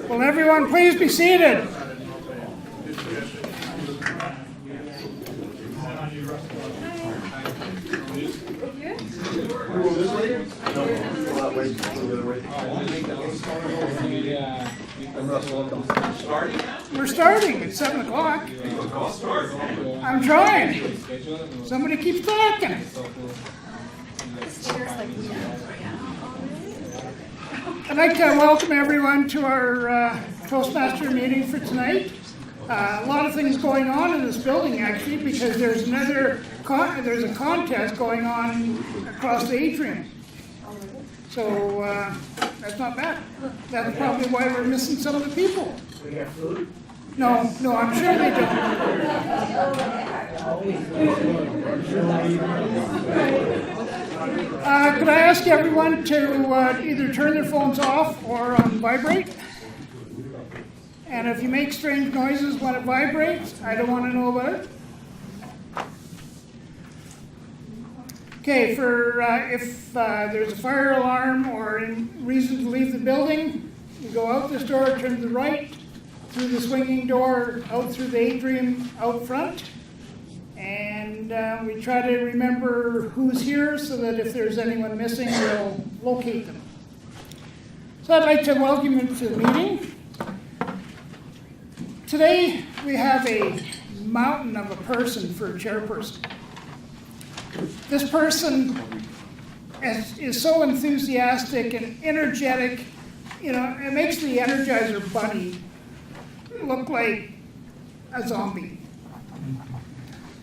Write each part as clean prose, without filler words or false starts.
Will everyone please be seated? We're starting at 7 o'clock. I'm trying. Somebody keeps talking. I'd like to welcome everyone to our Toastmaster meeting for tonight. A lot of things going on in this building, actually, because there's a contest going on across the atrium. So that's not bad. That's probably why we're missing some of the people. We have food? No, I'm sure they don't. Could I ask everyone to either turn their phones off or on vibrate? And if you make strange noises when it vibrates, I don't want to know about it. Okay, if there's a fire alarm or reason to leave the building, you go out this door, turn to the right, through the swinging door, out through the atrium, out front. And we try to remember who's here so that if there's anyone missing, we'll locate them. So I'd like to welcome you to the meeting. Today, we have a mountain of a person for a chairperson. This person is so enthusiastic and energetic, it makes the Energizer Bunny look like a zombie.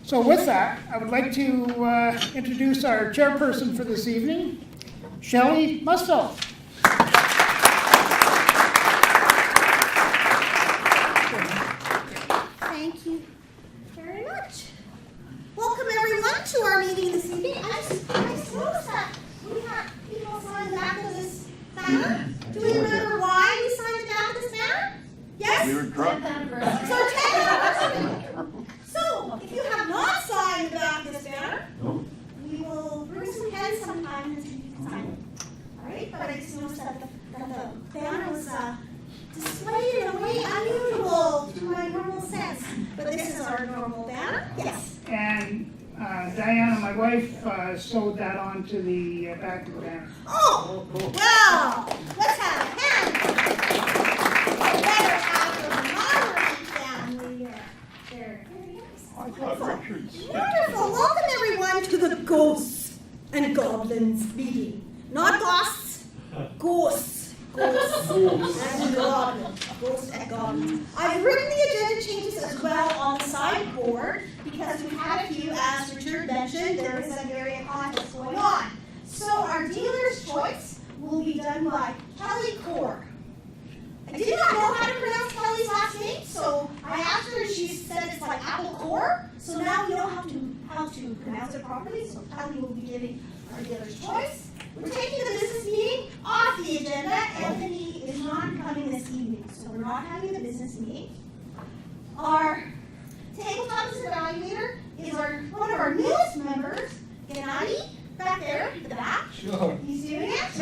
So with that, I would like to introduce our chairperson for this evening, Shelley Musfeld. Thank you very much. Welcome everyone to our meeting this evening. I just noticed that we have people signed the back of this banner. Do we remember why we signed the back of this banner? Yes? We were drunk. So 10th anniversary. So if you have not signed the back of this banner, we will bring some pens sometime and you can sign it. Alright, but I just noticed that the banner was displayed in a way unusual to my normal sense. But this is our normal banner. Yes. And Diana, my wife, sewed that onto the back of the banner. Oh, well, let's have a hand. Better have the modern family there. Wonderful. Welcome everyone to the Ghosts and Goblins meeting. Not ghosts, ghosts. Ghosts and goblins. Ghosts and goblins. I've written the agenda changes as well on the sideboard because we've had a few, as Richard mentioned, there is a area contest going on. So our dealer's choice will be done by Kelly Core. I did not know how to pronounce Kelly's last name, so I asked her and she said it's like Apple Core. So now we know how to pronounce it properly, so Kelly will be giving our dealer's choice. We're taking the business meeting off the agenda. Anthony is not coming this evening, so we're not having the business meeting. Our tabletop evaluator is one of our newest members, Gennady, back there at the back. Sure. He's doing it.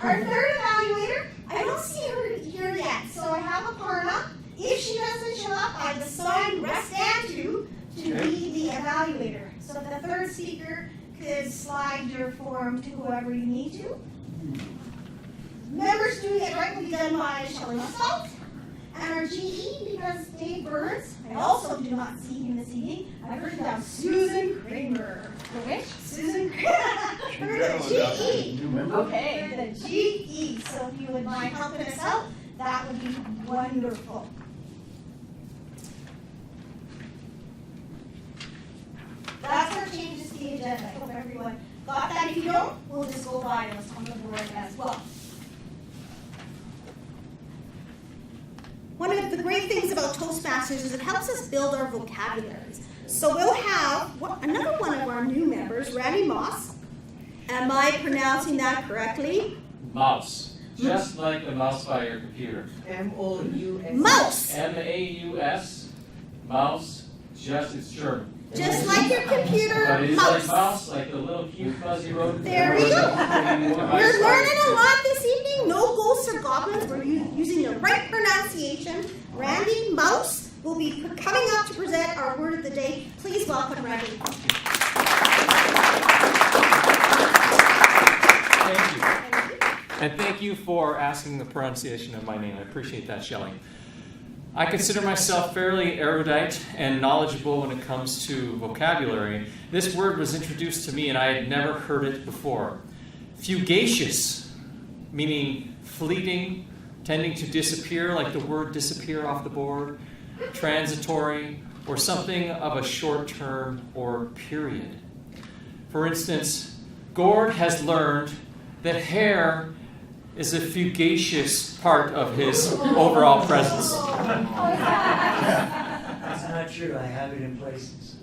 Our third evaluator, I don't see her here yet, so I have Aparna. If she doesn't show up, I've assigned Restantu to be the evaluator. So the third speaker could slide your form to whoever you need to. Members doing it right will be done by Shelley Musfeld. And our GE, because Dave Burns, I also do not see him this evening. I've written down Susan Kramer. The which? Susan Kramer. The GE. Okay. The GE. So if you would mind helping us out, that would be wonderful. That's our changes to the agenda. I hope everyone got that. If you don't, we'll just go by those on the board as well. One of the great things about Toastmasters is it helps us build our vocabularies. So we'll have another one of our new members, Randy Moss. Am I pronouncing that correctly? Mouse. Just like the mouse by your computer. M-O-U-S. Mouse. M-A-U-S. Mouse. Just, it's German. Just like your computer But it is like mouse. mouse, like the little cute fuzzy rodent. There we go. We're learning a lot this evening. No ghosts or goblins. We're using the right pronunciation. Randy Mouse will be coming up to present our word of the day. Please welcome Randy. Thank you. And thank you for asking the pronunciation of my name. I appreciate that, Shelley. I consider myself fairly erudite and knowledgeable when it comes to vocabulary. This word was introduced to me and I had never heard it before. Fugacious, meaning fleeting, tending to disappear, like the word disappear off the board, transitory, or something of a short term or period. For instance, Gord has learned that hair is a fugacious part of his overall presence. That's not true. I have it in places.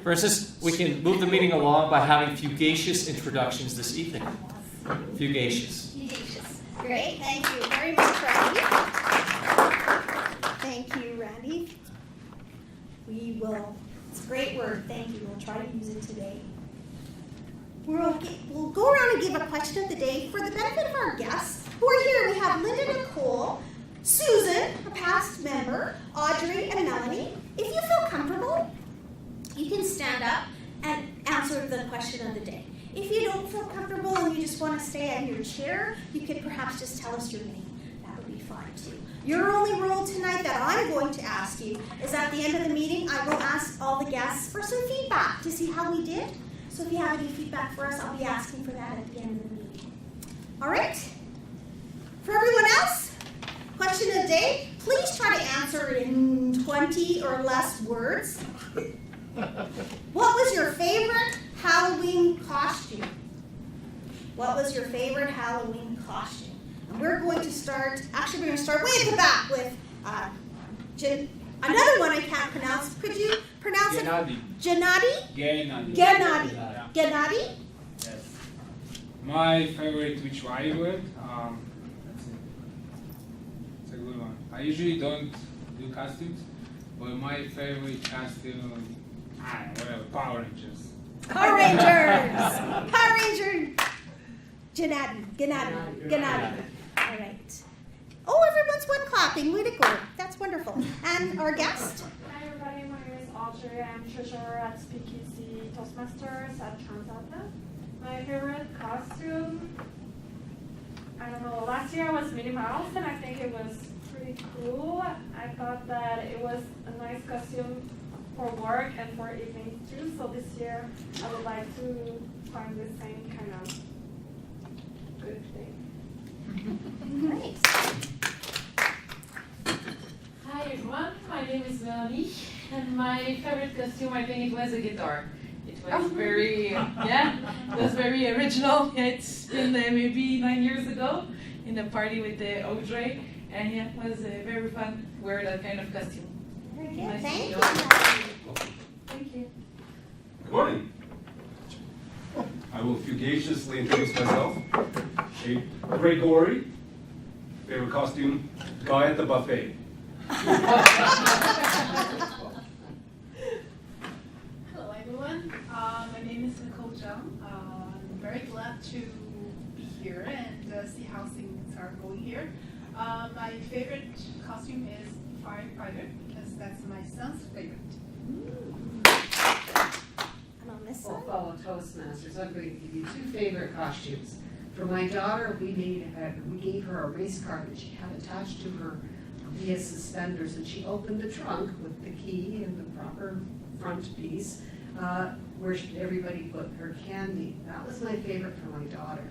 For instance, we can move the meeting along by having fugacious introductions this evening. Fugacious. Fugacious. Great. Thank you very much, Randy. Thank you, Randy. We will. It's a great word. Thank you. We'll try to use it today. We'll go around and give a question of the day for the benefit of our guests who are here. We have Linda Nicole, Susan, a past member, Audrey, and Melanie. If you feel comfortable, you can stand up and answer the question of the day. If you don't feel comfortable and you just want to stay in your chair, you could perhaps just tell us your name. That would be fine too. Your only rule tonight that I'm going to ask you is at the end of the meeting, I will ask all the guests for some feedback to see how we did. So if you have any feedback for us, I'll be asking for that at the end of the meeting. All right? For everyone else, question of the day, please try to answer in 20 or less words. What was your favorite Halloween costume? What was your favorite Halloween costume? And we're going to start, actually we're going to start way at the back with another one I can't pronounce. Could you pronounce it? Gennady? Gennady. Gennady? Yes. My favorite, which I word, it's a good one. I usually don't do costumes, but my favorite costume, whatever, Power Rangers. Power Rangers! Power Ranger Gennady. All right. Oh, everyone's one clapping. Way to go. That's wonderful. And our guest? Hi everybody, my name is Audrey. I'm treasurer at MVP Toastmasters at Transatla. My favorite costume, I don't know, last year I was Minnie Mouse and I think it was pretty cool. I thought that it was a nice costume for work and for evenings too, so this year I would like to find the same kind of good thing. Great. Hi everyone, my name is Melanie, and my favorite costume, I think it was a guitar. It was very, it was very original. It's been maybe 9 years ago in a party with Audrey, and it was very fun to wear that kind of costume. Very good. Nice to Thank meet you. you. Thank you. Good morning. I will fugaciously introduce myself. Gregory, favorite costume, guy at the buffet. Hello everyone, my name is Nicole Zhang. I'm very glad to be here and see how things are going here. My favorite costume is firefighter because that's my son's favorite. And on this Well, side? fellow Toastmasters, I'm going to give you two favorite costumes. For my daughter, we gave her a race car that she had attached to her via suspenders, and she opened the trunk with the key and the proper front piece, where everybody put her candy. That was my favorite for my daughter.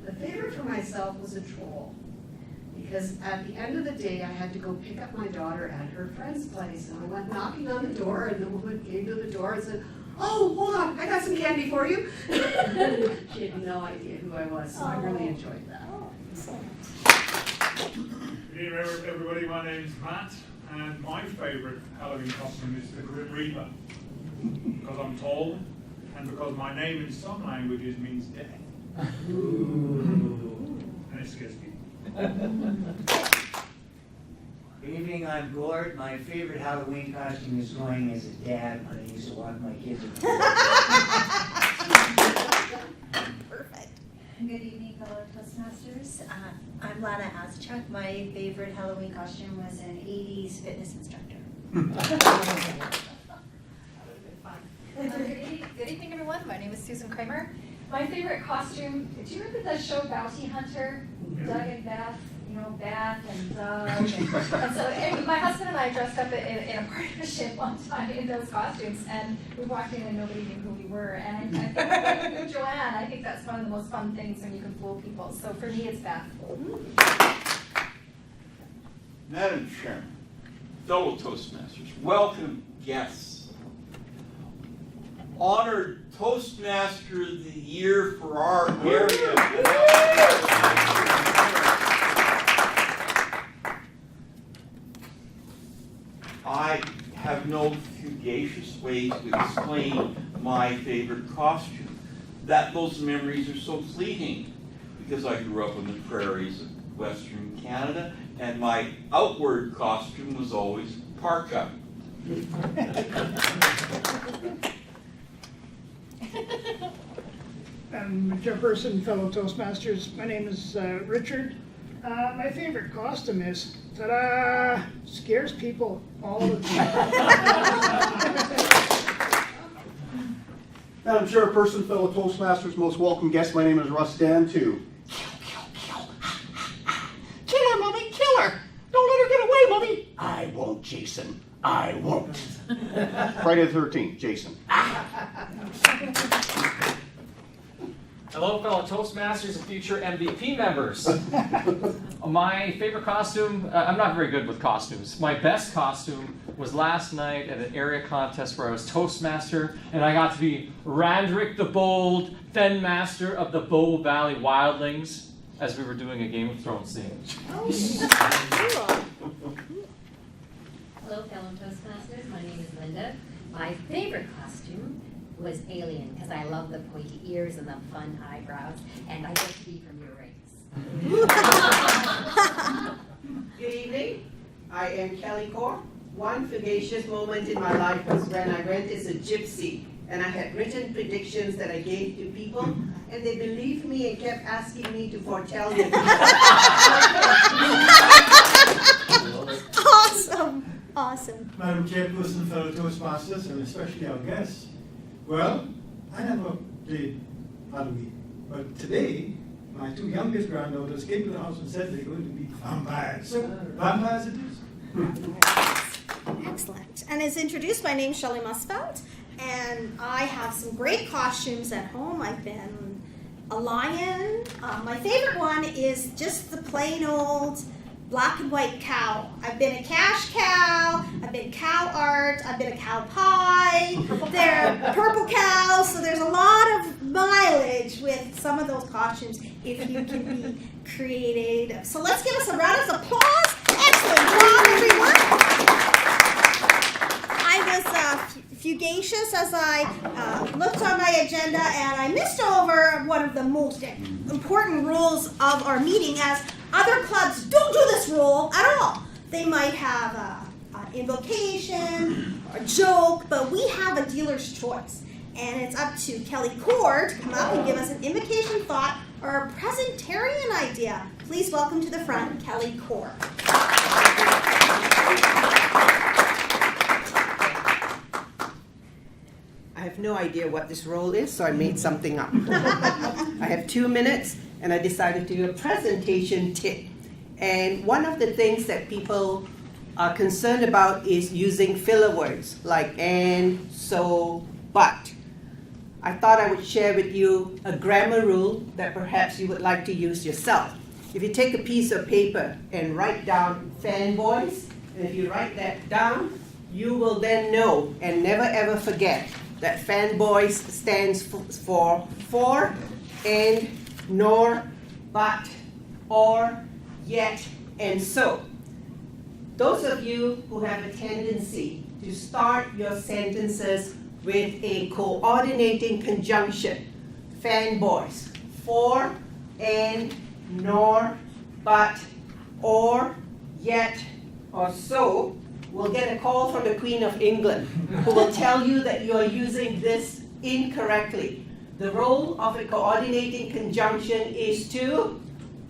The favorite for myself was a troll, because at the end of the day, I had to go pick up my daughter at her friend's place, and I went knocking on the door, and the woman came to the door and said, "Oh, hold on, I got some candy for you." She had no idea who I was, so I really enjoyed that. Oh, excellent. Good evening, everybody. My name's Matt, and my favourite Halloween costume is the Grim Reaper, because I'm tall, and because my name in some languages means death. And it scares people. Good evening, I'm Gord. My favorite Halloween costume is going as a dad when I used to walk my kids around. Perfect. Good evening, fellow Toastmasters. I'm Lana Azchuk. My favorite Halloween costume was an 80s fitness instructor. Good evening, everyone. My name is Susan Kramer. My favorite costume, do you remember the show Bounty Hunter? Doug and Beth, you know, Beth and Doug. And so my husband and I dressed up in a partnership one time in those costumes, and we walked in and nobody knew who we were. And I think like Joanne, I think that's one of the most fun things when you can fool people. So for me, it's Beth. Madam Chairman, fellow Toastmasters, welcome guests. Honored Toastmaster of the Year for our area. I have no fugacious way to explain my favorite costume. Those memories are so fleeting because I grew up on the prairies of Western Canada, and my outward costume was always parka. Chairperson, fellow Toastmasters, my name is Richard. My favorite costume is, ta-da, scares people all the time. Madam Chairperson, fellow Toastmasters, most welcome guest, my name is Russ Dan too. Kill her, Mummy, kill her! Don't let her get away, Mummy! I won't, Jason. I won't. Friday the 13th, Jason. Hello, fellow Toastmasters and future MVP members. My favorite costume, I'm not very good with costumes. My best costume was last night at an area contest where I was Toastmaster, and I got to be Randrick the Bold, Fen Master of the Bow Valley Wildlings, as we were doing a Game of Thrones scene. Hello, fellow Toastmasters. My name is Linda. My favorite costume was Alien, because I love the pointy ears and the fun eyebrows, and I get to be from your race. Good evening. I am Kelly Core. One fugacious moment in my life was when I went as a gypsy, and I had written predictions that I gave to people, and they believed me and kept asking me to foretell them. Awesome. Awesome. Madam Chairperson, fellow Toastmasters, and especially our guests. Well, I never played Halloween, but today, my two youngest granddaughters came to the house and said they're going to be vampires. So, vampires it is. Excellent. And as introduced, my name's Shelley Musfeld, and I have some great costumes at home. I've been a lion. My favorite one is just the plain old black and white cow. I've been a cash cow, I've been cow art, I've been a cow pie, they're purple cows, so there's a lot of mileage with some of those costumes if you can be creative. So let's give us a round of applause. Excellent job, everyone. I was fugacious as I looked on my agenda, and I missed over one of the most important rules of our meeting, as other clubs don't do this rule at all. They might have an invocation or a joke, but we have a dealer's choice. And it's up to Kelly Cord to come up and give us an invocation thought or a presentarian idea. Please welcome to the front, Kelly Cord. I have no idea what this role is, so I made something up. I have 2 minutes, and I decided to do a presentation tip. And one of the things that people are concerned about is using filler words like and, so, but. I thought I would share with you a grammar rule that perhaps you would like to use yourself. If you take a piece of paper and write down fanboys, and if you write that down, you will then know and never ever forget that fanboys stands for and, nor, but, or, yet, and so. Those of you who have a tendency to start your sentences with a coordinating conjunction, fanboys, for, and, nor, but, or, yet, or so will get a call from the Queen of England, who will tell you that you are using this incorrectly. The role of a coordinating conjunction is to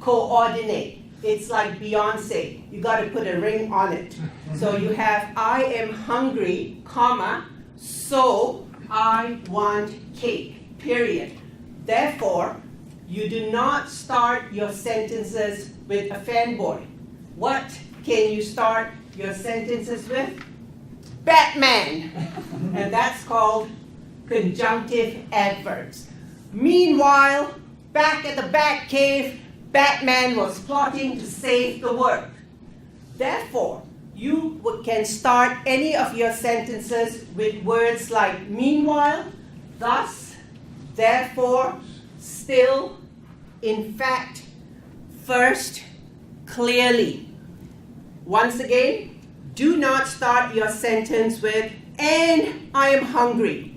coordinate. It's like Beyonce. You got to put a ring on it. So you have I am hungry, comma, so I want cake, period. Therefore, you do not start your sentences with a fanboy. What can you start your sentences with? Batman. And that's called conjunctive adverbs. Meanwhile, back at the Batcave, Batman was plotting to save the world. Therefore, you can start any of your sentences with words like meanwhile, thus, therefore, still, in fact, first, clearly. Once again, do not start your sentence with and I am hungry.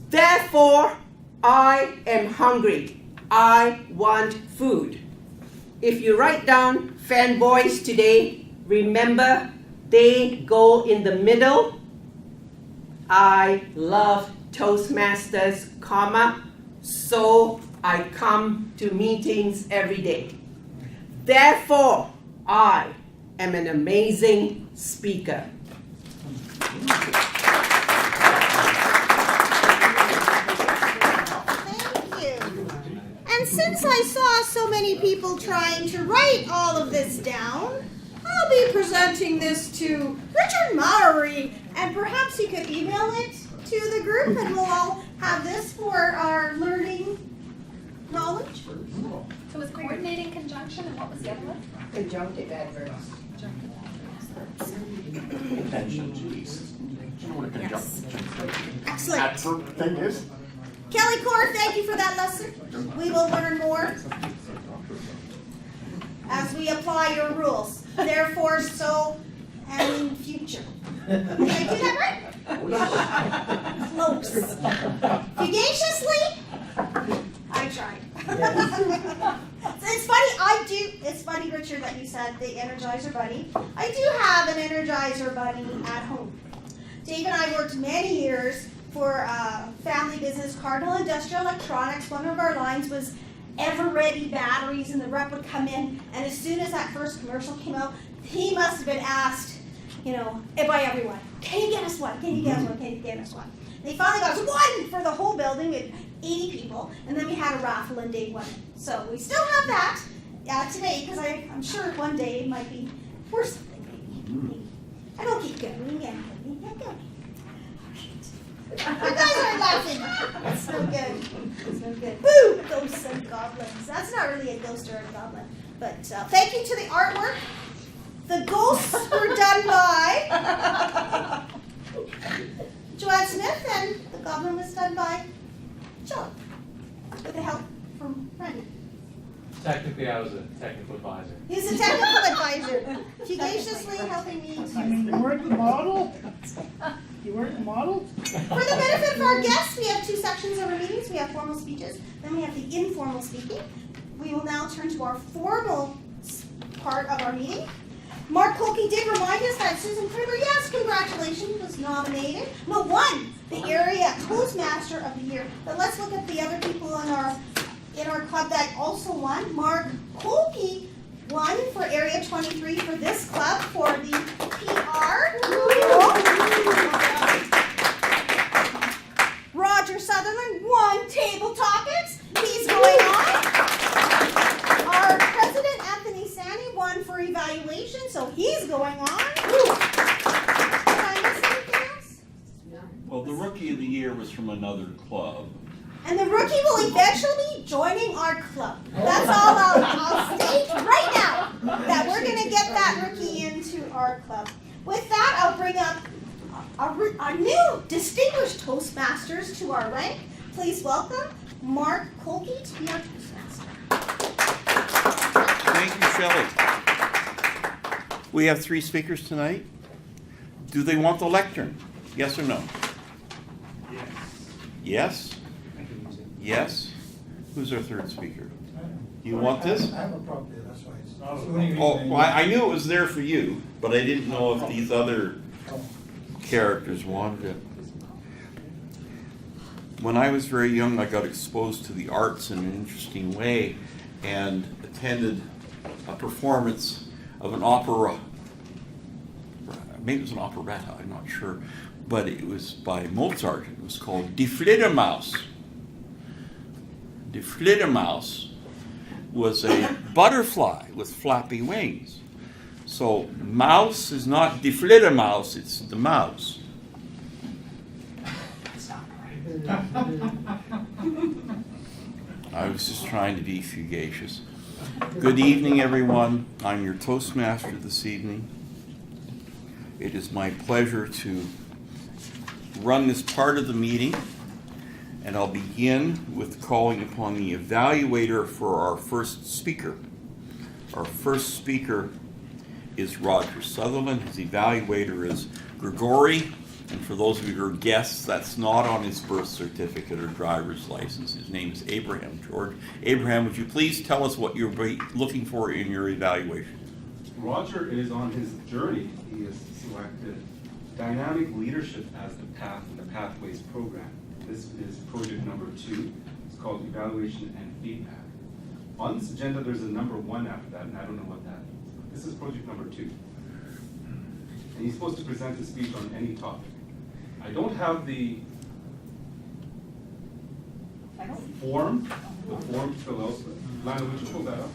Therefore, I am hungry. I want food. If you write down fanboys today, remember they go in the middle. I love Toastmasters, comma, so I come to meetings every day. Therefore, I am an amazing speaker. And since I saw so many people trying to write all of this down, I'll be presenting this to Richard Mowry, and perhaps he could email it to the group, and we'll all have this for our learning knowledge. So it was coordinating conjunction, and what was the other one? Conjunctive adverbs. Attention, please. Do you know what a Yes. conjunction Excellent. adverb thing is? Kelly Core, thank you for that lesson. We will learn more as we apply your rules. Therefore, so, and in future. Did I do that right? Close. Fugaciously? I tried. It's funny, Richard, that you said the Energizer Bunny. I do have an Energizer Bunny at home. Dave and I worked many years for family business, Cardinal Industrial Electronics. One of our lines was ever-ready batteries, and the rep would come in, and as soon as that first commercial came out, he must have been asked, by everyone, can you get us one? Can you get us one? Can you get us one? They finally got us one for the whole building with 80 people, and then we had a raffle and Dave won it. So we still have that today, because I'm sure one day it might be worth something, maybe. I don't keep going and going. You guys are laughing. It's no good. It's no good. Boo! Ghosts and goblins. That's not really a ghost or a goblin. But thank you to the artwork. The ghosts were done by Joanne Smith, and the goblin was done by Joe, with the help from Randy. Technically, I was a technical advisor. He's a technical advisor, fugaciously helping me. You weren't the model? You weren't the model? For the benefit of our guests, we have two sections of our meetings. We have formal speeches, then we have the informal speaking. We will now turn to our formal part of our meeting. Mark Kolke did remind us that Susan Kramer, yes, congratulations, was nominated. No, won the Area Toastmaster of the Year. But let's look at the other people in our club that also won. Mark Kolke won for Area 23 for this club for the PR. Roger Sutherland won Table Topics. He's going on. Our president, Anthony Sani, won for Evaluation, so he's going on. Did I miss anything else? Well, the Rookie of the Year was from another club. And the rookie will eventually be joining our club. That's all I'll state right now, that we're going to get that rookie into our club. With that, I'll bring up our new distinguished Toastmasters to our rank. Please welcome Mark Kolke to be our Toastmaster. Thank you, Shelley. We have 3 speakers tonight. Do they want the lectern? Yes or no? Yes? Yes? Who's our third speaker? You want this? I have a prop there, that's why it's. Oh, well, I knew it was there for you, but I didn't know if these other characters wanted it. When I was very young, I got exposed to the arts in an interesting way and attended a performance of an opera. Maybe it was an operetta, I'm not sure. But it was by Mozart. It was called Die Fledermaus. Die Fledermaus was a butterfly with flappy wings. So mouse is not Die Fledermaus, it's the mouse. I was just trying to be fugacious. Good evening, everyone. I'm your Toastmaster this evening. It is my pleasure to run this part of the meeting, and I'll begin with calling upon the evaluator for our first speaker. Our first speaker is Roger Sutherland. His evaluator is Grigori. And for those of you who are guests, that's not on his birth certificate or driver's license. His name is Abraham George. Abraham, would you please tell us what you're looking for in your evaluation? Roger is on his journey. He has selected dynamic leadership as the path in the Pathways program. This is project number 2. It's called evaluation and feedback. On this agenda, there's a number 1 after that, and I don't know what that means. This is project number 2. And he's supposed to present a speech on any topic. I don't have the form to fill out. Lana, would you pull that up?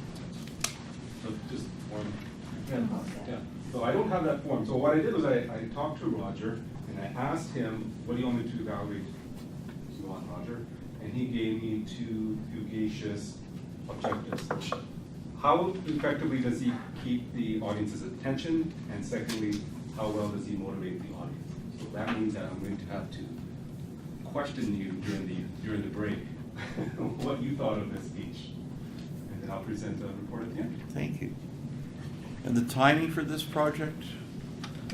So just form. Yeah. So I don't have that form. So what I did was I talked to Roger and I asked him, what do you want me to evaluate you on, Roger? And he gave me 2 fugacious objectives. How effectively does he keep the audience's attention? And secondly, how well does he motivate the audience? So that means that I'm going to have to question you during the break what you thought of this speech. And then I'll present a report at the end. Thank you. And the timing for this project?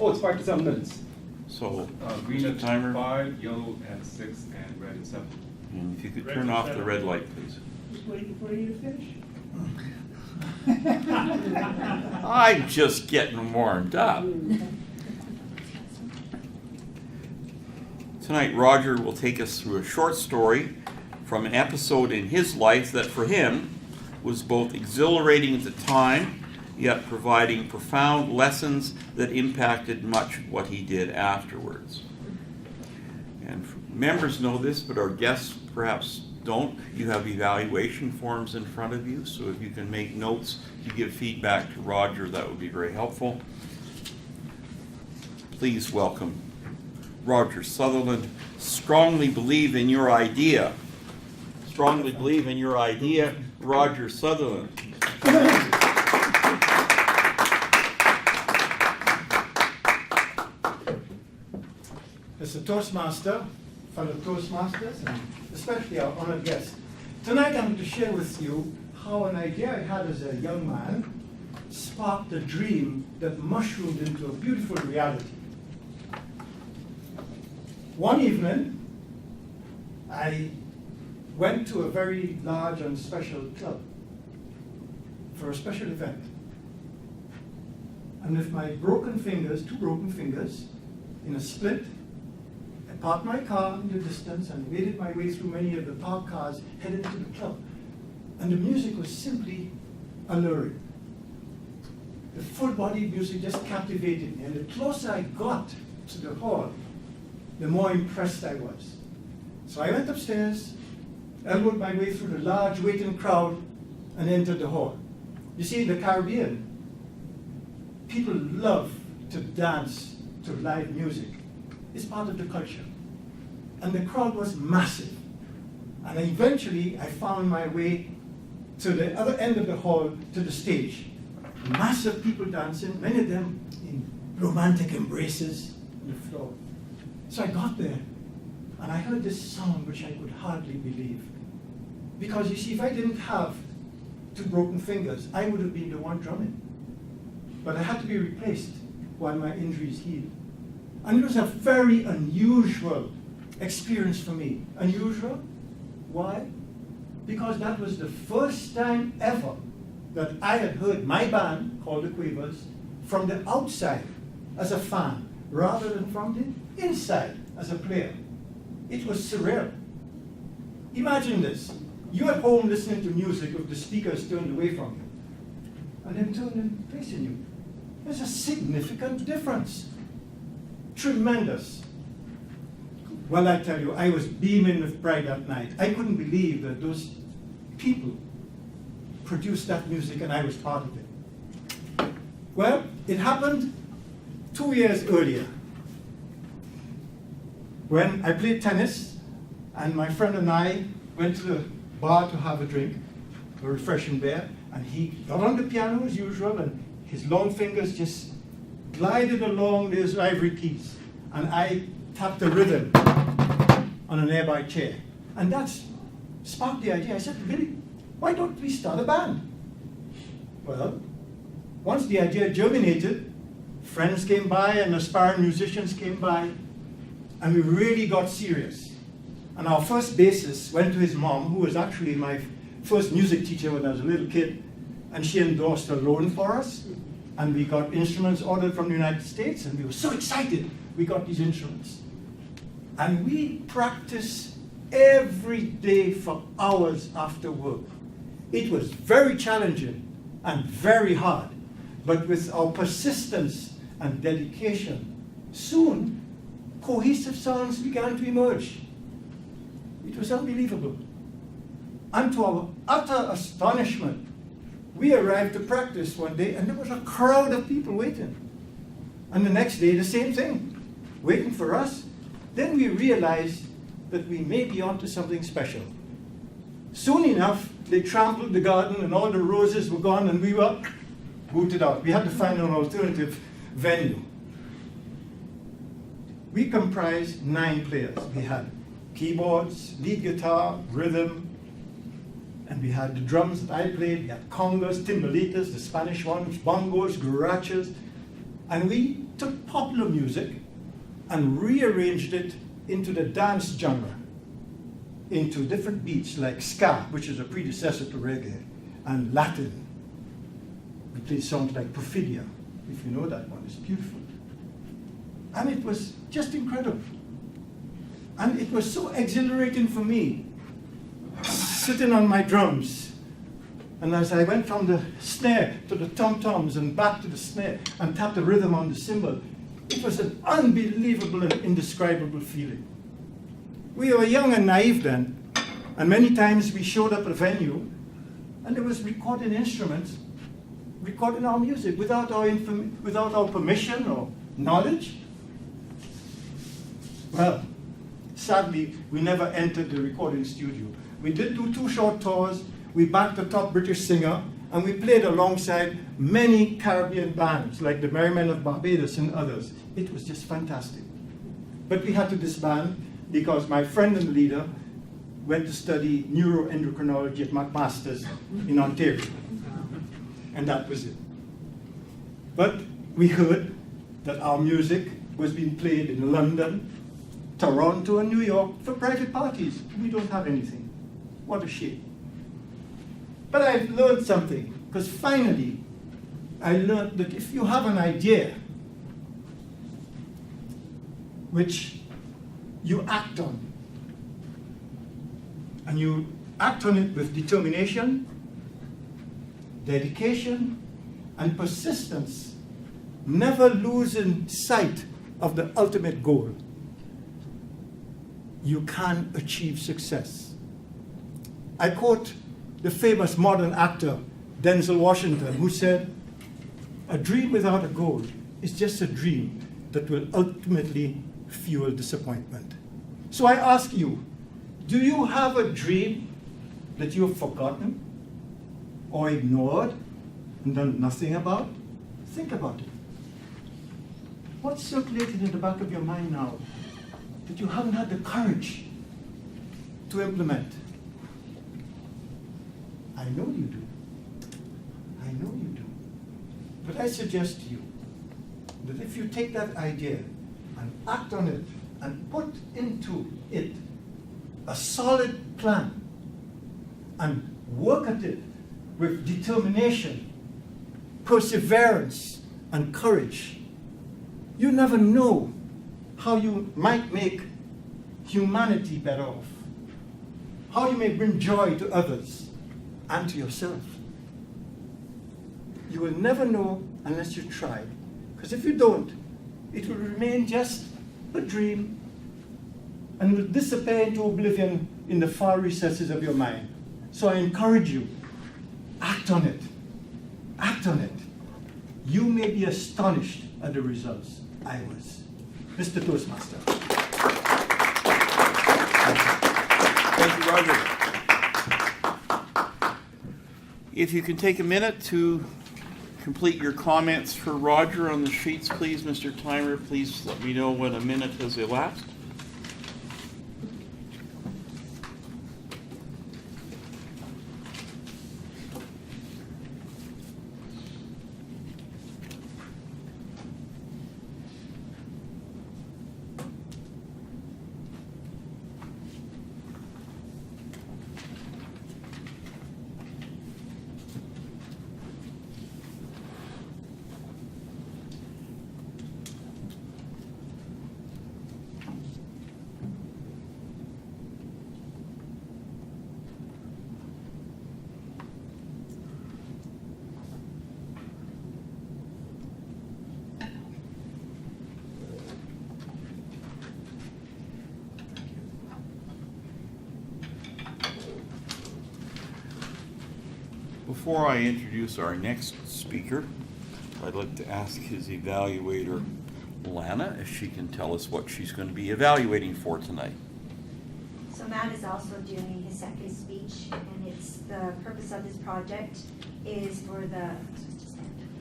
Oh, it's 5 to 7 minutes. So green at timer 5, yellow at 6, and red at 7. And if you could turn off the red light, please. Just waiting for you to finish. I'm just getting warmed up. Tonight, Roger will take us through a short story from an episode in his life that for him was both exhilarating at the time, yet providing profound lessons that impacted much what he did afterwards. And members know this, but our guests perhaps don't. You have evaluation forms in front of you, so if you can make notes to give feedback to Roger, that would be very helpful. Please welcome Roger Sutherland. Strongly believe in your idea. Strongly believe in your idea, Roger Sutherland. Mr. Toastmaster, fellow Toastmasters, and especially our honored guest. Tonight I'm going to share with you how an idea I had as a young man sparked a dream that mushroomed into a beautiful reality. One evening, I went to a very large and special club for a special event. And with my broken fingers, 2 broken fingers, in a split, I parked my car in the distance and waded my way through many of the parked cars headed to the club. And the music was simply alluring. The full-bodied music just captivated me. And the closer I got to the hall, the more impressed I was. So I went upstairs, elbowed my way through the large waiting crowd, and entered the hall. You see, in the Caribbean, people love to dance to live music. It's part of the culture. And the crowd was massive. And eventually, I found my way to the other end of the hall, to the stage. Massive people dancing, many of them in romantic embraces on the floor. So I got there, and I heard this sound which I could hardly believe. Because you see, if I didn't have 2 broken fingers, I would have been the one drumming. But I had to be replaced while my injuries healed. And it was a very unusual experience for me. Unusual? Why? because that was the first time ever that I had heard my band, called the Quavers, from the outside as a fan, rather than from the inside as a player. It was surreal. Imagine this. You at home listening to music with the speakers turned away from you, and them turned and facing you. There's a significant difference. Tremendous. Well, I tell you, I was beaming with pride that night. I couldn't believe that those people produced that music and I was part of it. Well, it happened 2 years earlier when I played tennis and my friend and I went to the bar to have a drink, a refreshing beer, and he got on the piano as usual and his long fingers just glided along those ivory keys, and I tapped the rhythm on a nearby chair. And that sparked the idea. I said, Billy, why don't we start a band? Well, once the idea germinated, friends came by and aspiring musicians came by, and we really got serious. And our first bassist went to his mom, who was actually my first music teacher when I was a little kid, and she endorsed a loan for us. And we got instruments ordered from the United States, and we were so excited we got these instruments. And we practiced every day for hours after work. It was very challenging and very hard, but with our persistence and dedication, soon cohesive sounds began to emerge. It was unbelievable. And to our utter astonishment, we arrived to practice one day, and there was a crowd of people waiting. And the next day, the same thing, waiting for us. Then we realized that we may be onto something special. Soon enough, they trampled the garden, and all the roses were gone, and we were booted out. We had to find an alternative venue. We comprised 9 players. We had keyboards, lead guitar, rhythm, and we had the drums that I played. We had congas, timbalitas, the Spanish ones, bongos, guarachas. And we took popular music and rearranged it into the dance genre, into different beats like ska, which is a predecessor to reggae, and Latin. We played songs like Perfidia, if you know that one, it's beautiful. And it was just incredible. And it was so exhilarating for me, sitting on my drums. And as I went from the snare to the tom-toms and back to the snare and tapped the rhythm on the cymbal, it was an unbelievable and indescribable feeling. We were young and naive then, and many times we showed up at a venue and there was recording instruments recording our music without our permission or knowledge. Well, sadly, we never entered the recording studio. We did do 2 short tours. We backed a top British singer, and we played alongside many Caribbean bands, like the Merrymen of Barbados and others. It was just fantastic. But we had to disband because my friend and leader went to study neuroendocrinology at McMaster's in Ontario. And that was it. But we heard that our music was being played in London, Toronto, and New York for private parties. We don't have anything. What a shame. But I've learned something, because finally I learned that if you have an idea which you act on, and you act on it with determination, dedication, and persistence, never losing sight of the ultimate goal, you can achieve success. I quote the famous modern actor Denzel Washington, who said, "A dream without a goal is just a dream that will ultimately fuel disappointment." So I ask you, do you have a dream that you have forgotten or ignored and done nothing about? Think about it. What's circulating in the back of your mind now that you haven't had the courage to implement? I know you do. I know you do. But I suggest to you that if you take that idea and act on it and put into it a solid plan, and work at it with determination, perseverance, and courage, you never know how you might make humanity better off, how you may bring joy to others and to yourself. You will never know unless you try, because if you don't, it will remain just a dream and will disappear into oblivion in the far recesses of your mind. So I encourage you, act on it. Act on it. You may be astonished at the results. I was. Mr. Toastmaster. Thank you, Roger. If you can take a minute to complete your comments for Roger on the sheets, please. Mr. Timer, please let me know when a minute has elapsed. Before I introduce our next speaker, I'd like to ask his evaluator, Lana, if she can tell us what she's going to be evaluating for tonight. So Matt is also doing his second speech, and it's the purpose of this project is for the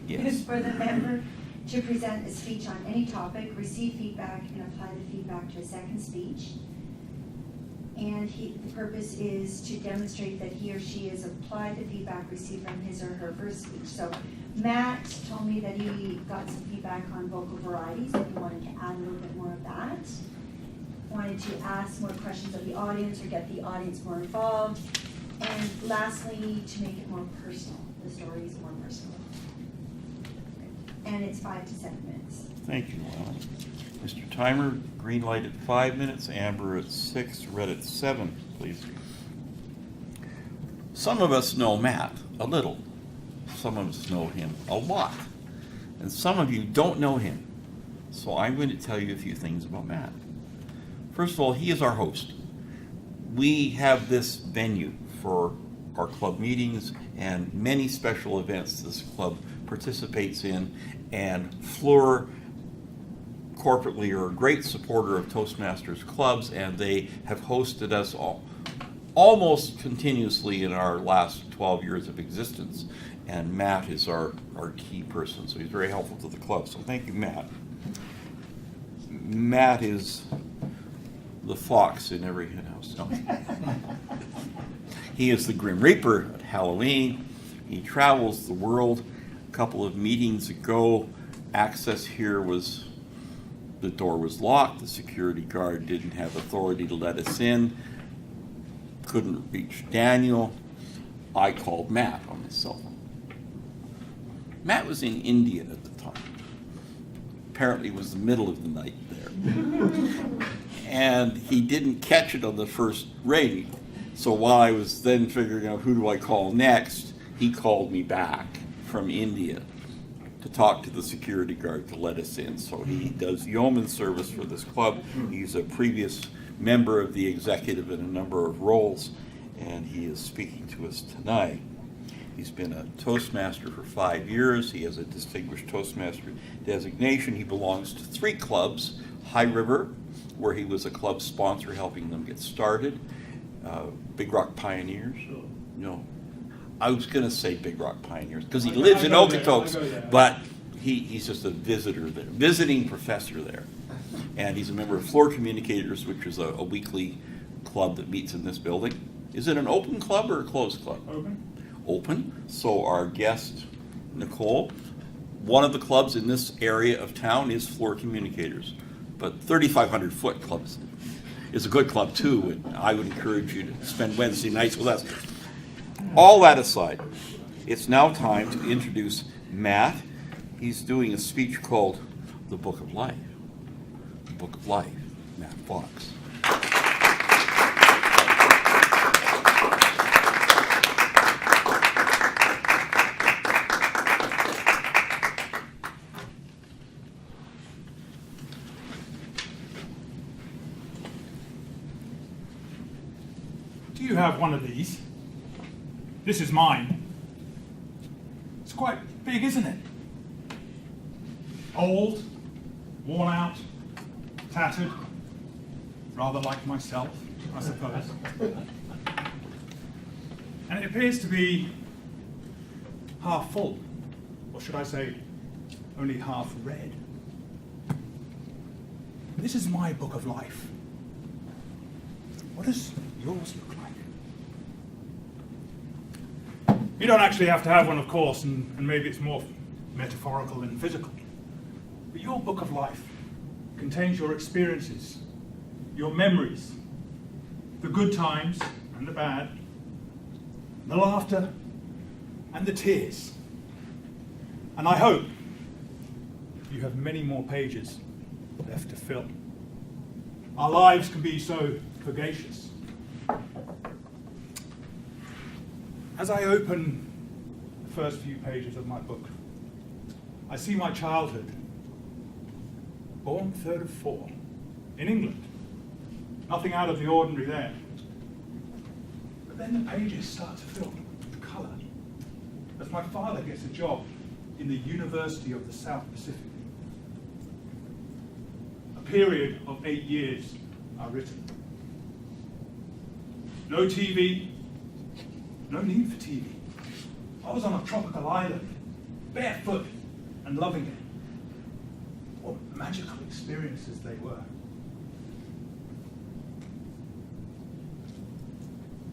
Yes. for the member to present a speech on any topic, receive feedback, and apply the feedback to a second speech. And the purpose is to demonstrate that he or she has applied the feedback received from his or her first speech. So Matt told me that he got some feedback on vocal varieties, and he wanted to add a little bit more of that. Wanted to ask more questions of the audience or get the audience more involved. And lastly, to make it more personal. The story is more personal. And it's 5 to 7 minutes. Thank you, Lana. Mr. Timer, green light at 5 minutes, amber at 6, red at 7, please. Some of us know Matt a little. Some of us know him a lot. And some of you don't know him. So I'm going to tell you a few things about Matt. First of all, he is our host. We have this venue for our club meetings and many special events this club participates in, and Fleur corporately are a great supporter of Toastmasters clubs, and they have hosted us almost continuously in our last 12 years of existence. And Matt is our key person, so he's very helpful to the club. So thank you, Matt. Matt is the fox in every hen house. No. He is the Grim Reaper at Halloween. He travels the world. A couple of meetings ago, access here was, the door was locked. The security guard didn't have authority to let us in. Couldn't reach Daniel. I called Matt on his cell phone. Matt was in India at the time. Apparently it was the middle of the night there. And he didn't catch it on the first ring. So while I was then figuring out who do I call next, he called me back from India to talk to the security guard to let us in. So he does yeoman service for this club. He's a previous member of the executive in a number of roles, and he is speaking to us tonight. He's been a Toastmaster for 5 years. He has a distinguished Toastmaster designation. He belongs to 3 clubs: High River, where he was a club sponsor helping them get started, Big Rock Pioneers. No, I was going to say Big Rock Pioneers because he lives in Okotoks, but he's just a visitor there, visiting professor there. And he's a member of Floor Communicators, which is a weekly club that meets in this building. Is it an open club or a closed club? Open. Open. So our guest, Nicole, one of the clubs in this area of town is Floor Communicators, but 3,500 foot clubs is a good club too, and I would encourage you to spend Wednesday nights with us. All that aside, it's now time to introduce Matt. He's doing a speech called The Book of Life. The Book of Life, Matt Fox. Do you have one of these? This is mine. It's quite big, isn't it? Old, worn out, tattered, rather like myself, I suppose. And it appears to be half full, or should I say, only half read. This is my book of life. What does yours look like? You don't actually have to have one, of course, and maybe it's more metaphorical than physical. But your book of life contains your experiences, your memories, the good times and the bad, the laughter and the tears. And I hope you have many more pages left to fill. Our lives can be so fugacious. As I open the first few pages of my book, I see my childhood, born third of 4, in England. Nothing out of the ordinary there. But then the pages start to fill with colour, as my father gets a job in the University of the South Pacific. A period of 8 years are written. No TV, no need for TV. I was on a tropical island, barefoot and loving it. What magical experiences they were.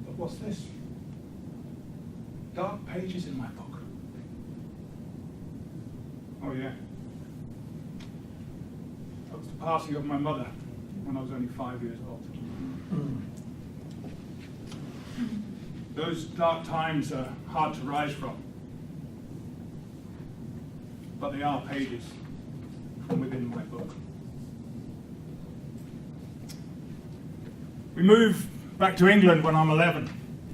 But what's this? Dark pages in my book. Oh yeah. That was the passing of my mother when I was only 5 years old. Those dark times are hard to rise from, but they are pages from within my book. We move back to England when I'm 11,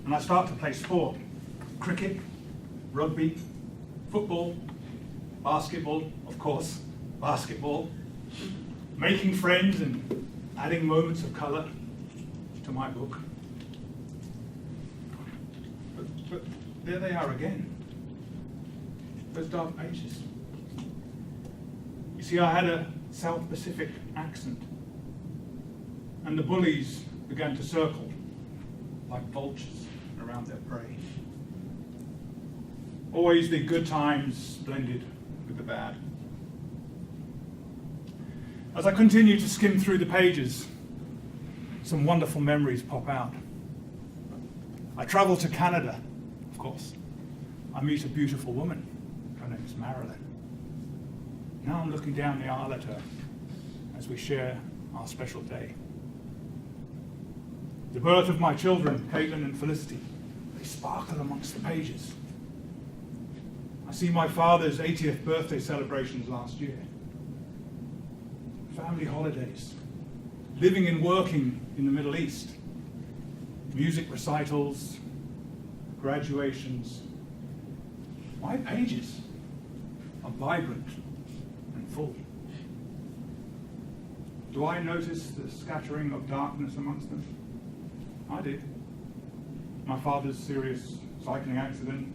and I start to play sport. Cricket, rugby, football, basketball, of course, basketball. Making friends and adding moments of colour to my book. But there they are again, those dark pages. You see, I had a South Pacific accent, and the bullies began to circle like vultures around their prey. Always the good times blended with the bad. As I continue to skim through the pages, some wonderful memories pop out. I travel to Canada, of course. I meet a beautiful woman. Her name is Marilyn. Now I'm looking down the aisle at her as we share our special day. The birth of my children, Caitlin and Felicity, they sparkle amongst the pages. I see my father's 80th birthday celebrations last year. Family holidays, living and working in the Middle East, music recitals, graduations. My pages are vibrant and full. Do I notice the scattering of darkness amongst them? I did. My father's serious cycling accident,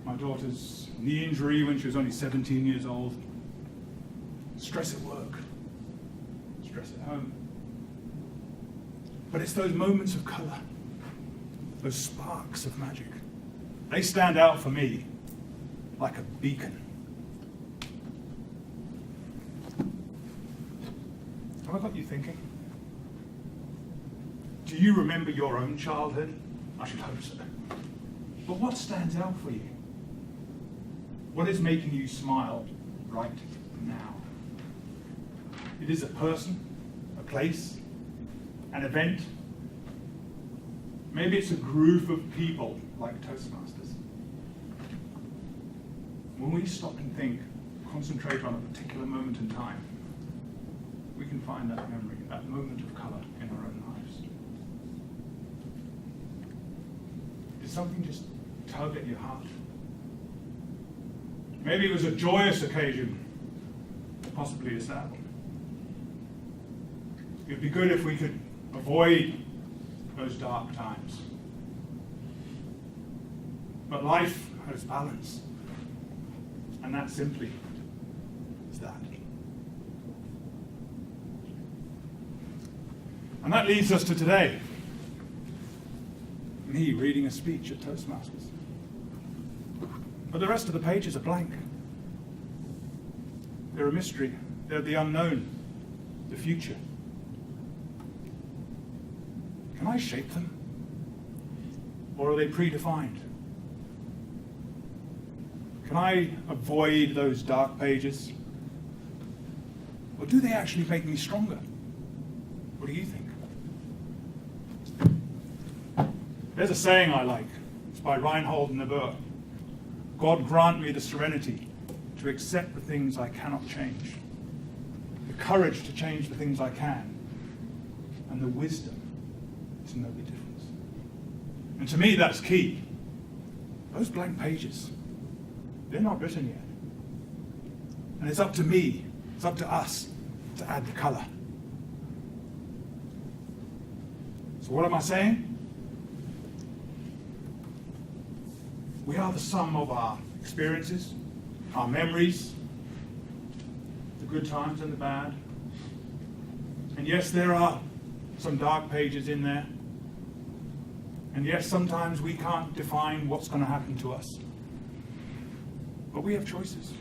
my daughter's knee injury when she was only 17 years old, stress at work, stress at home. But it's those moments of colour, those sparks of magic. They stand out for me like a beacon. Have I got you thinking? Do you remember your own childhood? I should hope so. But what stands out for you? What is making you smile right now? It is a person, a place, an event, Maybe it's a group of people like Toastmasters. When we stop and think, concentrate on a particular moment in time, we can find that memory, that moment of colour in our own lives. Did something just tug at your heart? Maybe it was a joyous occasion, possibly a sad one. It'd be good if we could avoid those dark times. But life has balance, and that simply is that. And that leads us to today. Me reading a speech at Toastmasters. But the rest of the pages are blank. They're a mystery. They're the unknown, the future. Can I shape them? Or are they predefined? Can I avoid those dark pages? Or do they actually make me stronger? What do you think? There's a saying I like. It's by Reinhold Niebuhr. God grant me the serenity to accept the things I cannot change, the courage to change the things I can, and the wisdom to know the difference. And to me, that's key. Those blank pages, they're not written yet. And it's up to me, it's up to us to add the color. So what am I saying? We are the sum of our experiences, our memories, the good times and the bad. And yes, there are some dark pages in there. And yes, sometimes we can't define what's going to happen to us. But we have choices.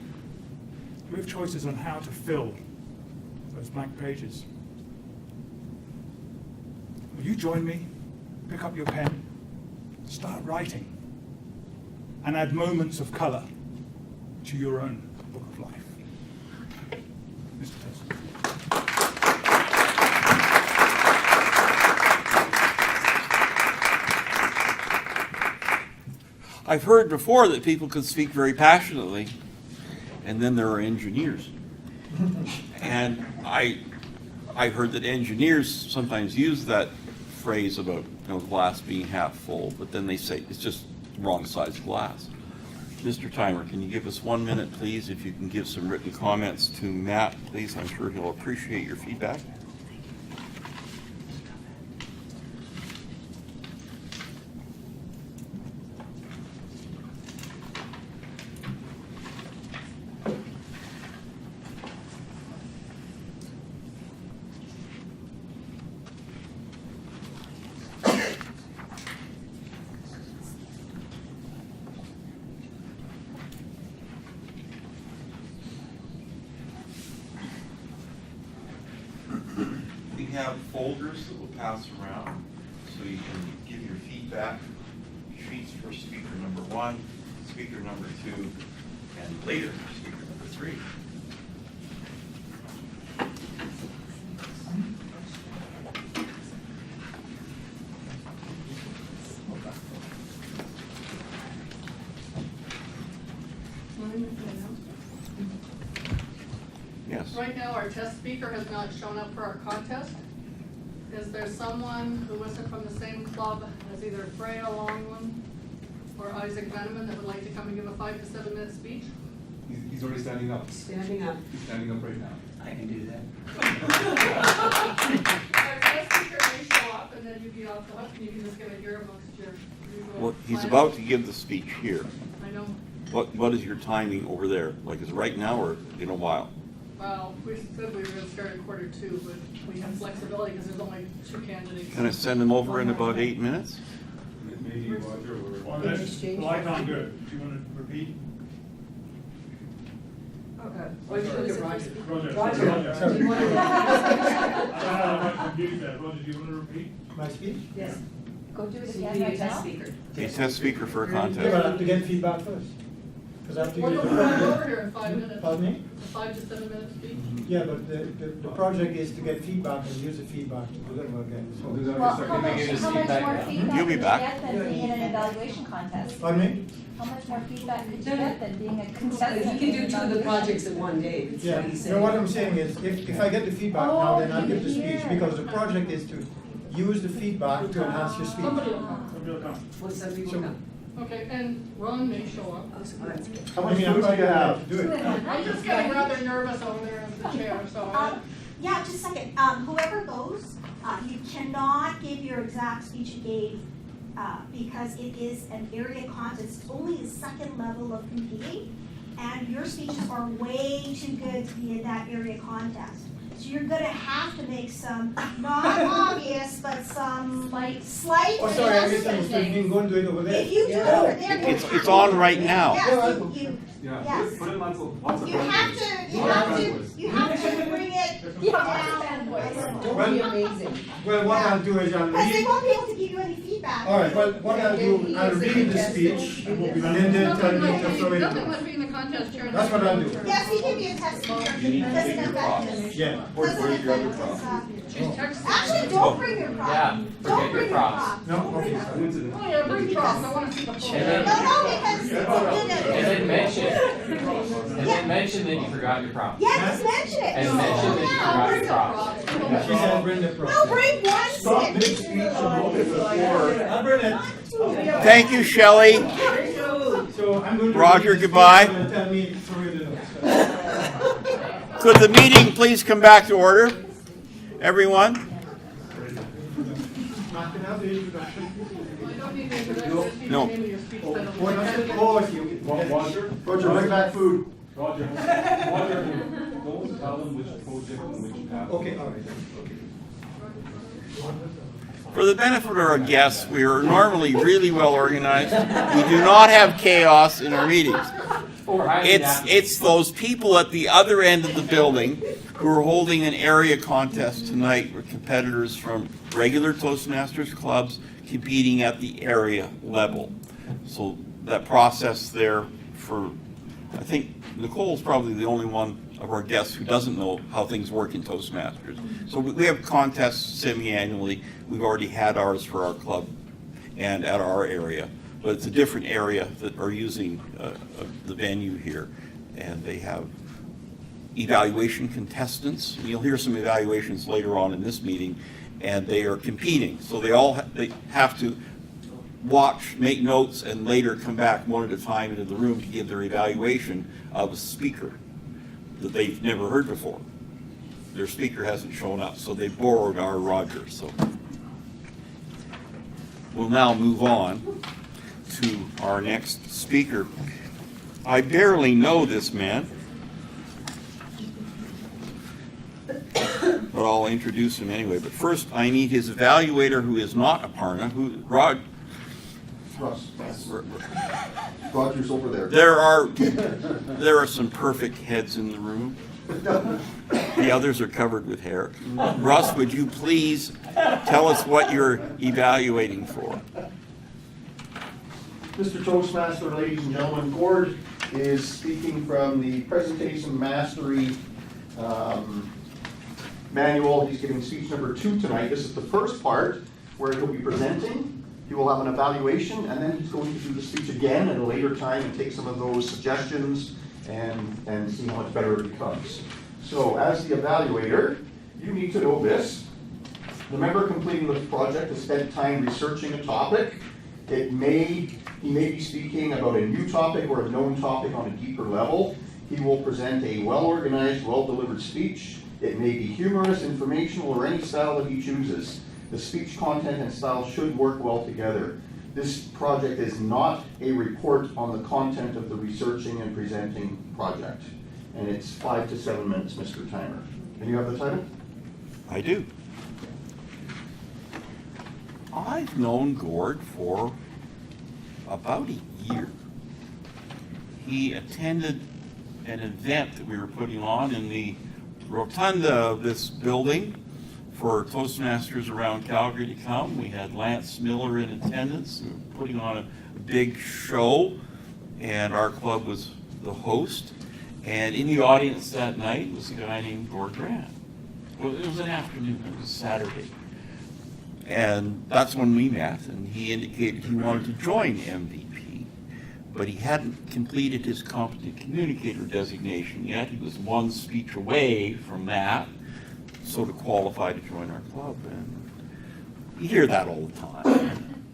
We have choices on how to fill those blank pages. Will you join me? Pick up your pen, start writing, and add moments of colour to your own book of life. Mr. Tesson. I've heard before that people can speak very passionately, and then there are engineers. And I heard that engineers sometimes use that phrase about glass being half full, but then they say it's just wrong size glass. Mr. Timer, can you give us 1 minute, please? If you can give some written comments to Matt, please. I'm sure he'll appreciate your feedback. We have folders that will pass around, so you can give your feedback, sheets for speaker number 1, speaker number 2, and later speaker number 3. Yes. Right now, our test speaker has not shown up for our contest. Is there someone who isn't from the same club as either Freya Longman or Isaac Veneman that would like to come and give a 5 to 7 minute speech? He's already standing up. Standing up. He's standing up right now. I can do that. Our test speaker may show up and then you get off the hook and you can just get a hear amongst your usual. Well, he's lineup. about to give the speech here. I know. What is your timing over there? Like, is it right now or in a while? Well, we said we were going to start at 1:45, but we have flexibility because there's only 2 candidates. Can I send him over in about 8 minutes? Maybe Roger or... Well, I can't do it. Do you want to repeat? Okay. Roger. Roger. Roger. Do you want to- I might confuse that. Roger, do you want to repeat? My speech? Go do it So you again need a right test now? speaker. A test speaker for a Yeah, but I contest. have to get feedback first. Because after We're you going right over here in 5 minutes. Pardon me? A 5 to 7 minute speech. Yeah, but the project is to get feedback and use the feedback to deliver again. So Well, how much more feedback You'll be could back. you get than being in an evaluation contest? Pardon me? How much more feedback could you get than being a contestant? You can do in two of the evaluation? projects in one day, that's Yeah, what he's no, saying. what I'm saying is, if I get the feedback now, then I'll give the speech, because the project is to use the feedback to enhance your speech. Somebody will come. Well, some people So- come. Okay, and Ron may show up. Oh, so that's good. How much food do you have? Do it. I'm just getting rather nervous over there in the chair, so. Yeah, just a second. Whoever goes, you cannot give your exact speech you gave because it is an area contest. It's only the second level of competing, and your speeches are way too good to be in that area contest. So you're gonna have to make some, not obvious, but some slight Oh, sorry, I misunderstood. You didn't go and do it over there. If you do it over there, It's on right now. Yes, you, Yeah, yes. put it on You have to bring it down. Don't be amazing. Well, what I'll do is I'll Because they read. won't be able to give you any feedback. All right, well, what I'll do, I'll read the speech, and then they'll tell me to throw it Nothing in. must be in the contest chair. That's what I'll do. Yes, he can be a testimony. You need to Doesn't take your affect props. us. Yeah. Doesn't Where's your other affect us. prop? She's texting. Actually, don't bring your prop. Yeah, Don't forget bring your your props. prop. No, okay. Oh, yeah, bring props, I wanna see the full. And then- Because And then mention that you forgot your props. Yeah, just mention it. And mention that you forgot your props. She said bring the prop. No, bring one Stop stick. mid-speech and move it forward. I'll bring it. Thank you, Shelley. So I'm going to. Roger, read the speech, goodbye. and tell me to throw it in. Could the meeting please come back to order? Everyone? Not gonna have the introduction. I don't need the introduction. No. Name of your speech title. Roger, bring back food. Roger, don't tell them which project and which path. Okay, all right. For the benefit of our guests, we are normally really well organized. We do not have chaos in our meetings. It's those people at the other end of the building who are holding an area contest tonight with competitors from regular Toastmasters clubs competing at the area level. So that process there for, I think Nicole's probably the only one of our guests who doesn't know how things work in Toastmasters. So we have contests semi-annually. We've already had ours for our club and at our area, but it's a different area that are using the venue here. And they have evaluation contestants. You'll hear some evaluations later on in this meeting, and they are competing. So they have to watch, make notes, and later come back one at a time into the room to give their evaluation of a speaker that they've never heard before. Their speaker hasn't shown up, so they borrowed our Roger. So we'll now move on to our next speaker. I barely know this man, but I'll introduce him anyway. But first, I need his evaluator, who is not Aparna, Russ. Roger's over there. There are some perfect heads in the room. The others are covered with hair. Russ, would you please tell us what you're evaluating for? Mr. Toastmaster, ladies and gentlemen, Gord is speaking from the Presentation Mastery manual. He's giving speech number 2 tonight. This is the first part where he'll be presenting. He will have an evaluation, and then he's going to do the speech again at a later time and take some of those suggestions and see how much better it becomes. So as the evaluator, you need to know this. The member completing the project has spent time researching a topic. He may be speaking about a new topic or a known topic on a deeper level. He will present a well-organized, well-delivered speech. It may be humorous, informational, or any style that he chooses. The speech content and style should work well together. This project is not a report on the content of the researching and presenting project. And it's 5 to 7 minutes, Mr. Timer. And you have the title? I do. I've known Gord for about a year. He attended an event that we were putting on in the rotunda of this building for Toastmasters around Calgary to come. We had Lance Miller in attendance. We were putting on a big show, and our club was the host. And in the audience that night was a guy named Gord Grant. Well, it was an afternoon, it was Saturday. And that's when we met, and he indicated he wanted to join MVP, but he hadn't completed his competent communicator designation yet. He was one speech away from that, so to qualify to join our club. And you hear that all the time.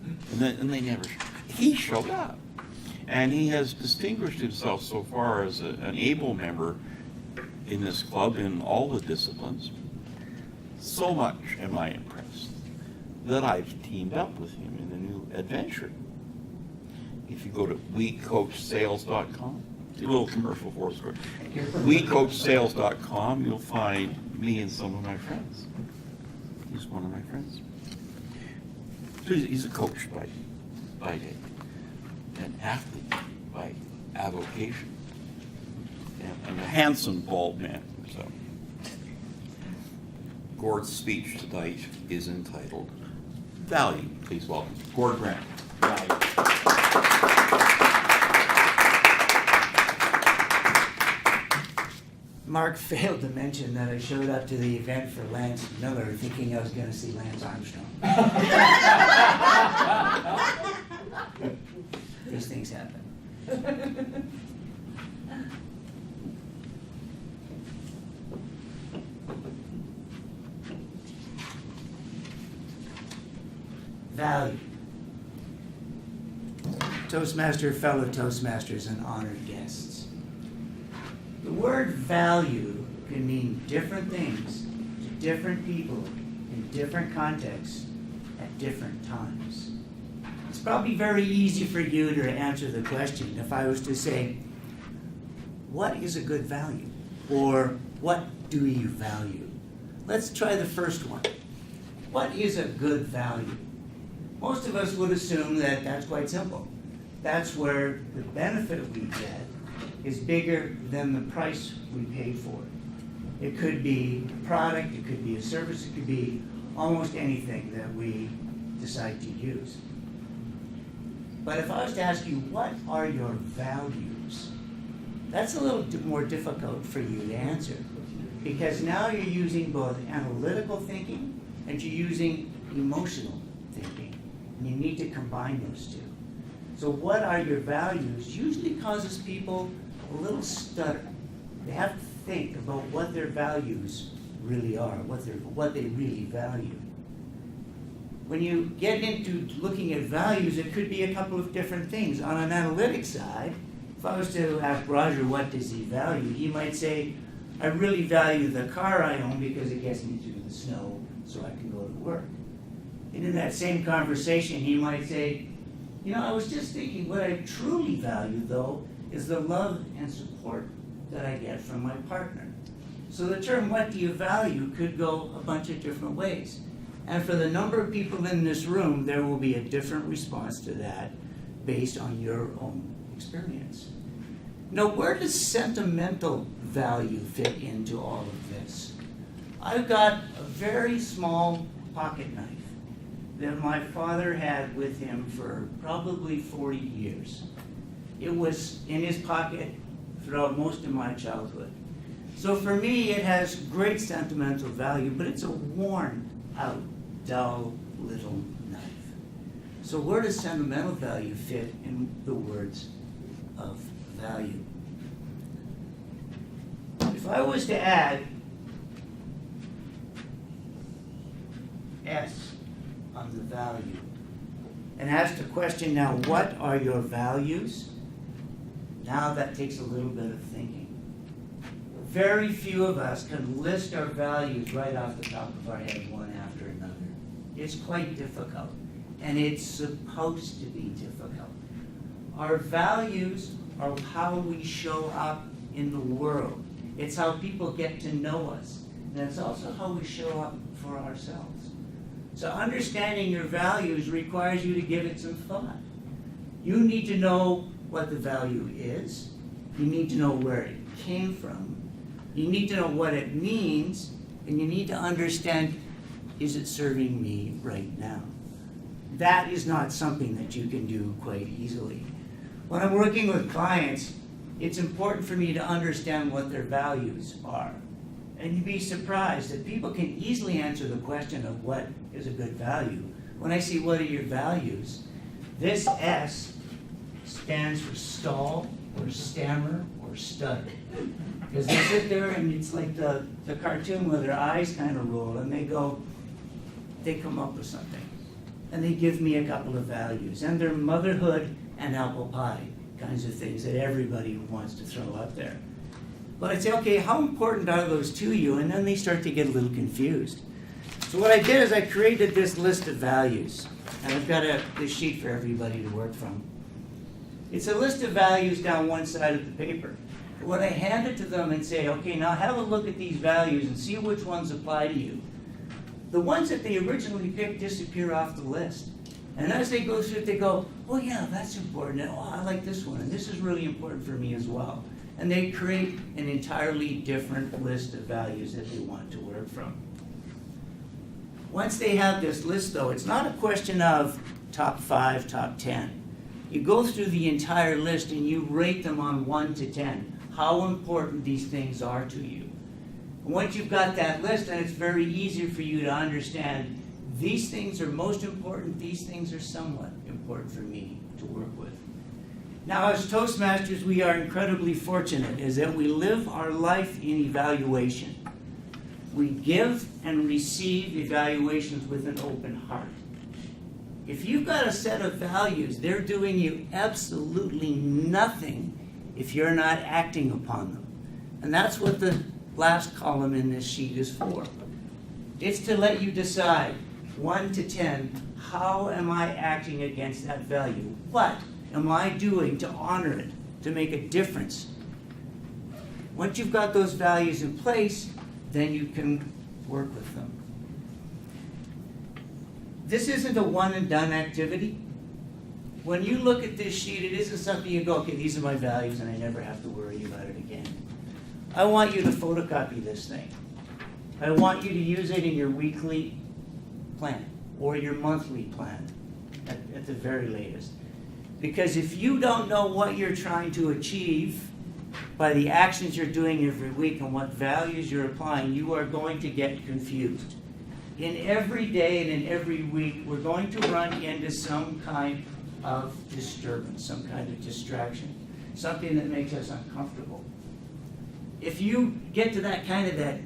And they never, he showed up. And he has distinguished himself so far as an able member in this club in all the disciplines. So much am I impressed that I've teamed up with him in a new adventure. If you go to wecoachsales.com, a little commercial for us, wecoachsales.com, you'll find me and some of my friends. He's one of my friends. He's a coach by day, an athlete by avocation, and a handsome bald man. So, Gord's speech tonight is entitled Value. Please welcome Gord Grant. Value. Mark failed to mention that I showed up to the event for Lance Miller thinking I was going to see Lance Armstrong. These things happen. Value. Toastmaster, fellow Toastmasters, and honored guests. The word value can mean different things to different people in different contexts at different times. It's probably very easy for you to answer the question if I was to say, what is a good value? Or what do you value? Let's try the first one. What is a good value? Most of us would assume that that's quite simple. That's where the benefit we get is bigger than the price we paid for it. It could be a product, it could be a service, it could be almost anything that we decide to use. But if I was to ask you, what are your values? That's a little more difficult for you to answer, because now you're using both analytical thinking and you're using emotional thinking. And you need to combine those two. So what are your values usually causes people a little stutter. They have to think about what their values really are, what they really value. When you get into looking at values, it could be a couple of different things. On an analytics side, if I was to ask Roger what does he value, he might say, I really value the car I own because it gets me through the snow so I can go to work. And in that same conversation, he might say, you know, I was just thinking what I truly value, though, is the love and support that I get from my partner. So the term, what do you value, could go a bunch of different ways. And for the number of people in this room, there will be a different response to that based on your own experience. Now, where does sentimental value fit into all of this? I've got a very small pocket knife that my father had with him for probably 40 years. It was in his pocket throughout most of my childhood. So for me, it has great sentimental value, but it's a worn out, dull little knife. So where does sentimental value fit in the words of value? If I was to add S on the value and ask the question, now what are your values? Now that takes a little bit of thinking. Very few of us can list our values right off the top of our head, one after another. It's quite difficult, and it's supposed to be difficult. Our values are how we show up in the world. It's how people get to know us, and it's also how we show up for ourselves. So understanding your values requires you to give it some thought. You need to know what the value is. You need to know where it came from. You need to know what it means, and you need to understand, is it serving me right now? That is not something that you can do quite easily. When I'm working with clients, it's important for me to understand what their values are. And you'd be surprised that people can easily answer the question of what is a good value. When I say, what are your values? This S stands for stall, or stammer, or stud. Because they sit there and it's like the cartoon where their eyes kind of roll and they come up with something. And they give me a couple of values. And they're motherhood and apple pie kinds of things that everybody wants to throw up there. But I'd say, okay, how important are those to you? And then they start to get a little confused. So what I did is I created this list of values. And I've got this sheet for everybody to work from. It's a list of values down one side of the paper. When I hand it to them and say, okay, now have a look at these values and see which ones apply to you. The ones that they originally picked disappear off the list. And as they go through it, they go, oh yeah, that's important. And, oh, I like this one. And this is really important for me as well. And they create an entirely different list of values that they want to work from. Once they have this list, though, it's not a question of top 5, top 10. You go through the entire list and you rate them on 1 to 10, how important these things are to you. And once you've got that list, then it's very easy for you to understand these things are most important, these things are somewhat important for me to work with. Now, as Toastmasters, we are incredibly fortunate is that we live our life in evaluation. We give and receive evaluations with an open heart. If you've got a set of values, they're doing you absolutely nothing if you're not acting upon them. And that's what the last column in this sheet is for. It's to let you decide, 1 to 10, how am I acting against that value? What am I doing to honor it, to make a difference? Once you've got those values in place, then you can work with them. This isn't a one and done activity. When you look at this sheet, it isn't something you go, okay, these are my values and I never have to worry about it again. I want you to photocopy this thing. I want you to use it in your weekly plan or your monthly plan at the very latest. Because if you don't know what you're trying to achieve by the actions you're doing every week and what values you're applying, you are going to get confused. In every day and in every week, we're going to run into some kind of disturbance, some kind of distraction, something that makes us uncomfortable. If you get to that kind of that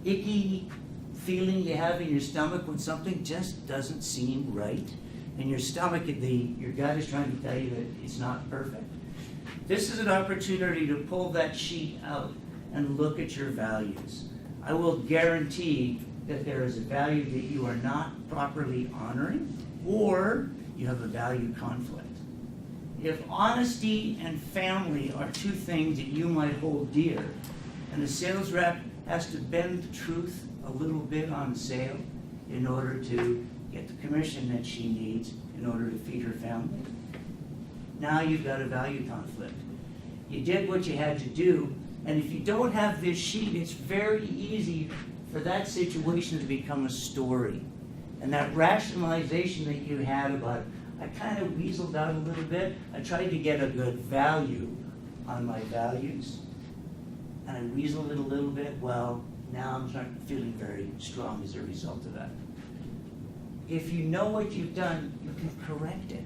icky feeling you have in your stomach when something just doesn't seem right, and your stomach, your gut is trying to tell you that it's not perfect, this is an opportunity to pull that sheet out and look at your values. I will guarantee that there is a value that you are not properly honoring, or you have a value conflict. If honesty and family are two things that you might hold dear, and the sales rep has to bend the truth a little bit on sale in order to get the commission that she needs in order to feed her family, now you've got a value conflict. You did what you had to do, and if you don't have this sheet, it's very easy for that situation to become a story. And that rationalization that you had about, I kind of weaseled out a little bit, I tried to get a good value on my values, and I weaseled it a little bit, well, now I'm not feeling very strong as a result of that. If you know what you've done, you can correct it.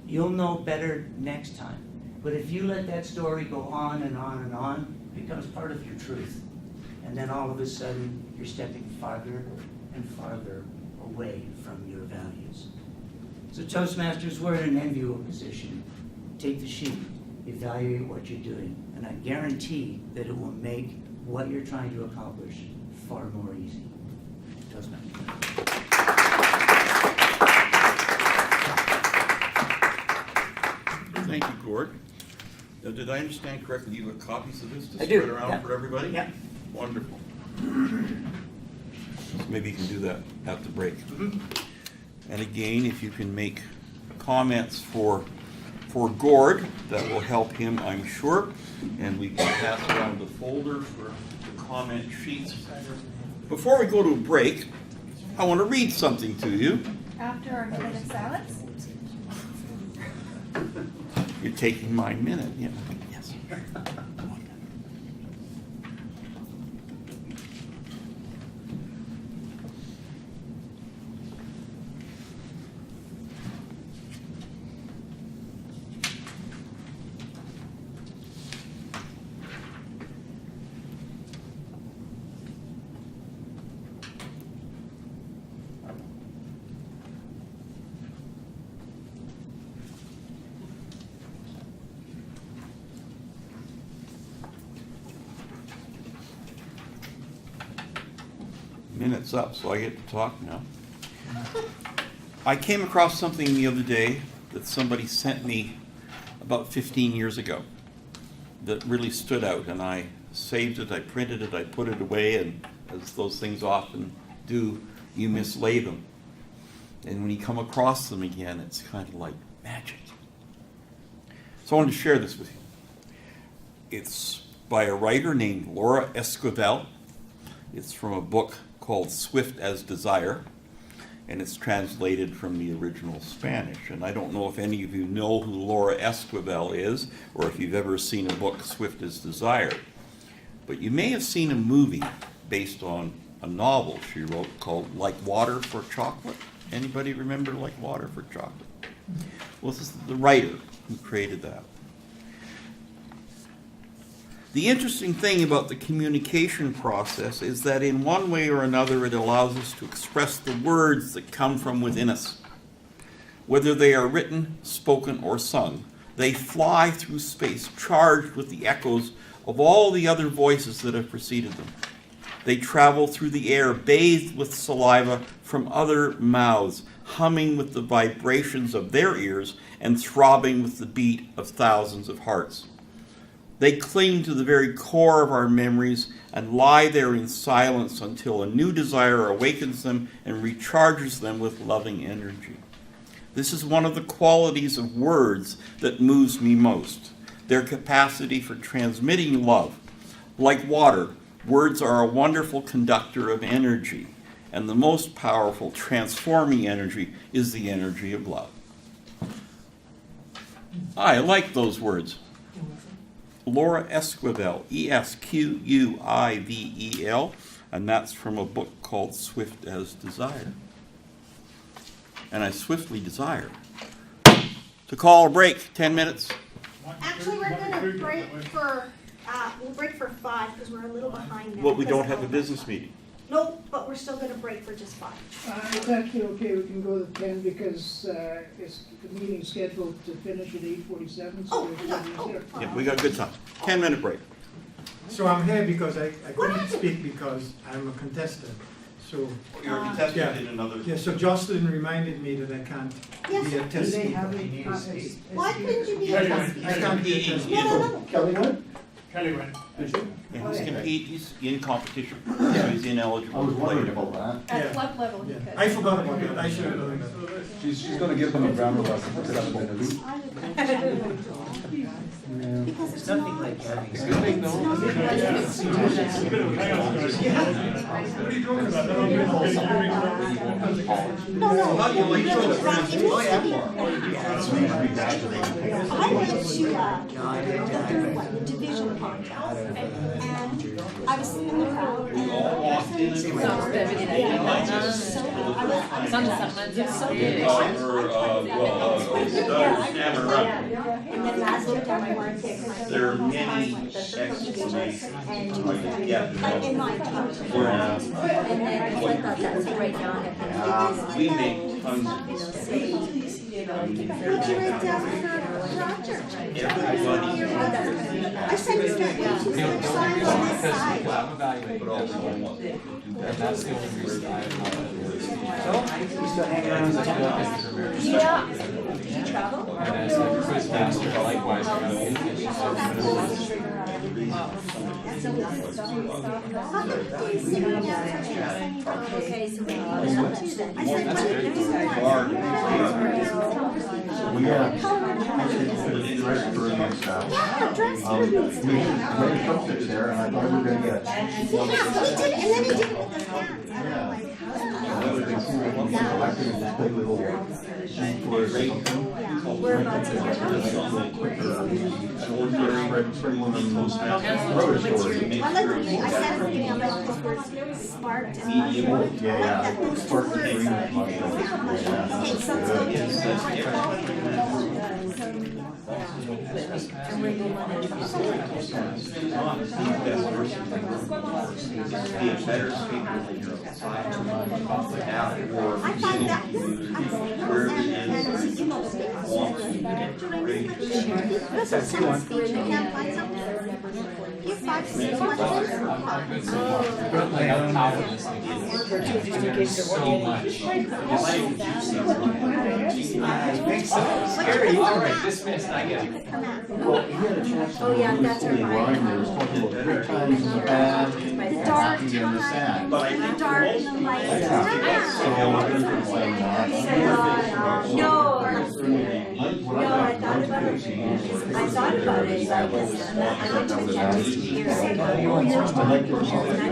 You'll know better next time. But if you let that story go on and on and on, it becomes part of your truth. And then all of a sudden, you're stepping farther and farther away from your values. So Toastmasters, we're in an enviable position. Take the sheet, evaluate what you're doing, and I guarantee that it will make what you're trying to accomplish far more easy. Toastmasters. Thank you, Gord. Now, did I understand correctly, you have copies of this to I spread do, around yeah. for everybody? Yeah. Wonderful. So maybe you can do that at the break. And again, if you can make comments for Gord, that will help him, I'm sure. And we can pass around the folder for the comment sheets. Before we go to a break, I want to read something to you. After our minute of silence. You're taking my minute, yeah. Yes. Minute's up, so I get to talk now. I came across something the other day that somebody sent me about 15 years ago that really stood out, and I saved it, I printed it, I put it away, and as those things often do, you mislay them. And when you come across them again, it's kind of like magic. So I wanted to share this with you. It's by a writer named Laura Esquivel. It's from a book called Swift as Desire, and it's translated from the original Spanish. And I don't know if any of you know who Laura Esquivel is, or if you've ever seen a book, Swift as Desire. But you may have seen a movie based on a novel she wrote called Like Water for Chocolate. Anybody remember Like Water for Chocolate? Well, this is the writer who created that. The interesting thing about the communication process is that in one way or another it allows us to express the words that come from within us. Whether they are written, spoken, or sung, they fly through space charged with the echoes of all the other voices that have preceded them. They travel through the air bathed with saliva from other mouths, humming with the vibrations of their ears and throbbing with the beat of thousands of hearts. They cling to the very core of our memories and lie there in silence until a new desire awakens them and recharges them with loving energy. This is one of the qualities of words that moves me most, their capacity for transmitting love. Like water, words are a wonderful conductor of energy, and the most powerful transforming energy is the energy of love. I like those words. Laura Esquivel, Esquivel, and that's from a book called Swift as Desire. And I swiftly desire to call a break, 10 minutes. Actually, we're going to break for, we'll break for 5 because we're a little behind now. Well, we don't have a business meeting. No, but we're still going to break for just 5. It's actually okay, we can go to 10 because it's the meeting's scheduled to finish at 8:47. So Yeah, we got a good time. 10-minute break. So I'm here because I couldn't speak because I'm a contestant. So You're a contestant in another. Yeah, so Jocelyn reminded me that I can't be a test speaker. Why couldn't you be a test speaker? I can't be a test speaker. No. Kelly went? Kelly went. Yeah, he's in competition, so he's ineligible. I was wondering about that. At club level, he could. I forgot about that. I should have done that. She's going to give them a grammar lesson. What's that going to do? Because It's nothing like having. What are you talking about? No. How do you like to I went to division podcast, and I was sitting in the crowd, and and then last year down my work pick, There are many explanations in my talk. And then I thought that was right down at we make tons of Would you write down for Roger? I said you got two signs on this side. And that's the only reason I have Yeah. Did you travel? And as a quiz master, likewise, I got Okay, so we have two then. I said, what did you Whereabouts in your house? I like the, I said at the beginning, I like the word sparked and mushroom. I like that, those two words. Okay, sounds good. And where do you want to introduce it? I find that, and you know, this is a speech, you can't find something. Give 5 to 6 questions. So much. Scary. All right, dismissed, I get it. Oh yeah, that's right. The dark time, the dark and the light. No, I thought about it. I thought about it. I went to the dentist 2 years ago. And I don't have coverage. And I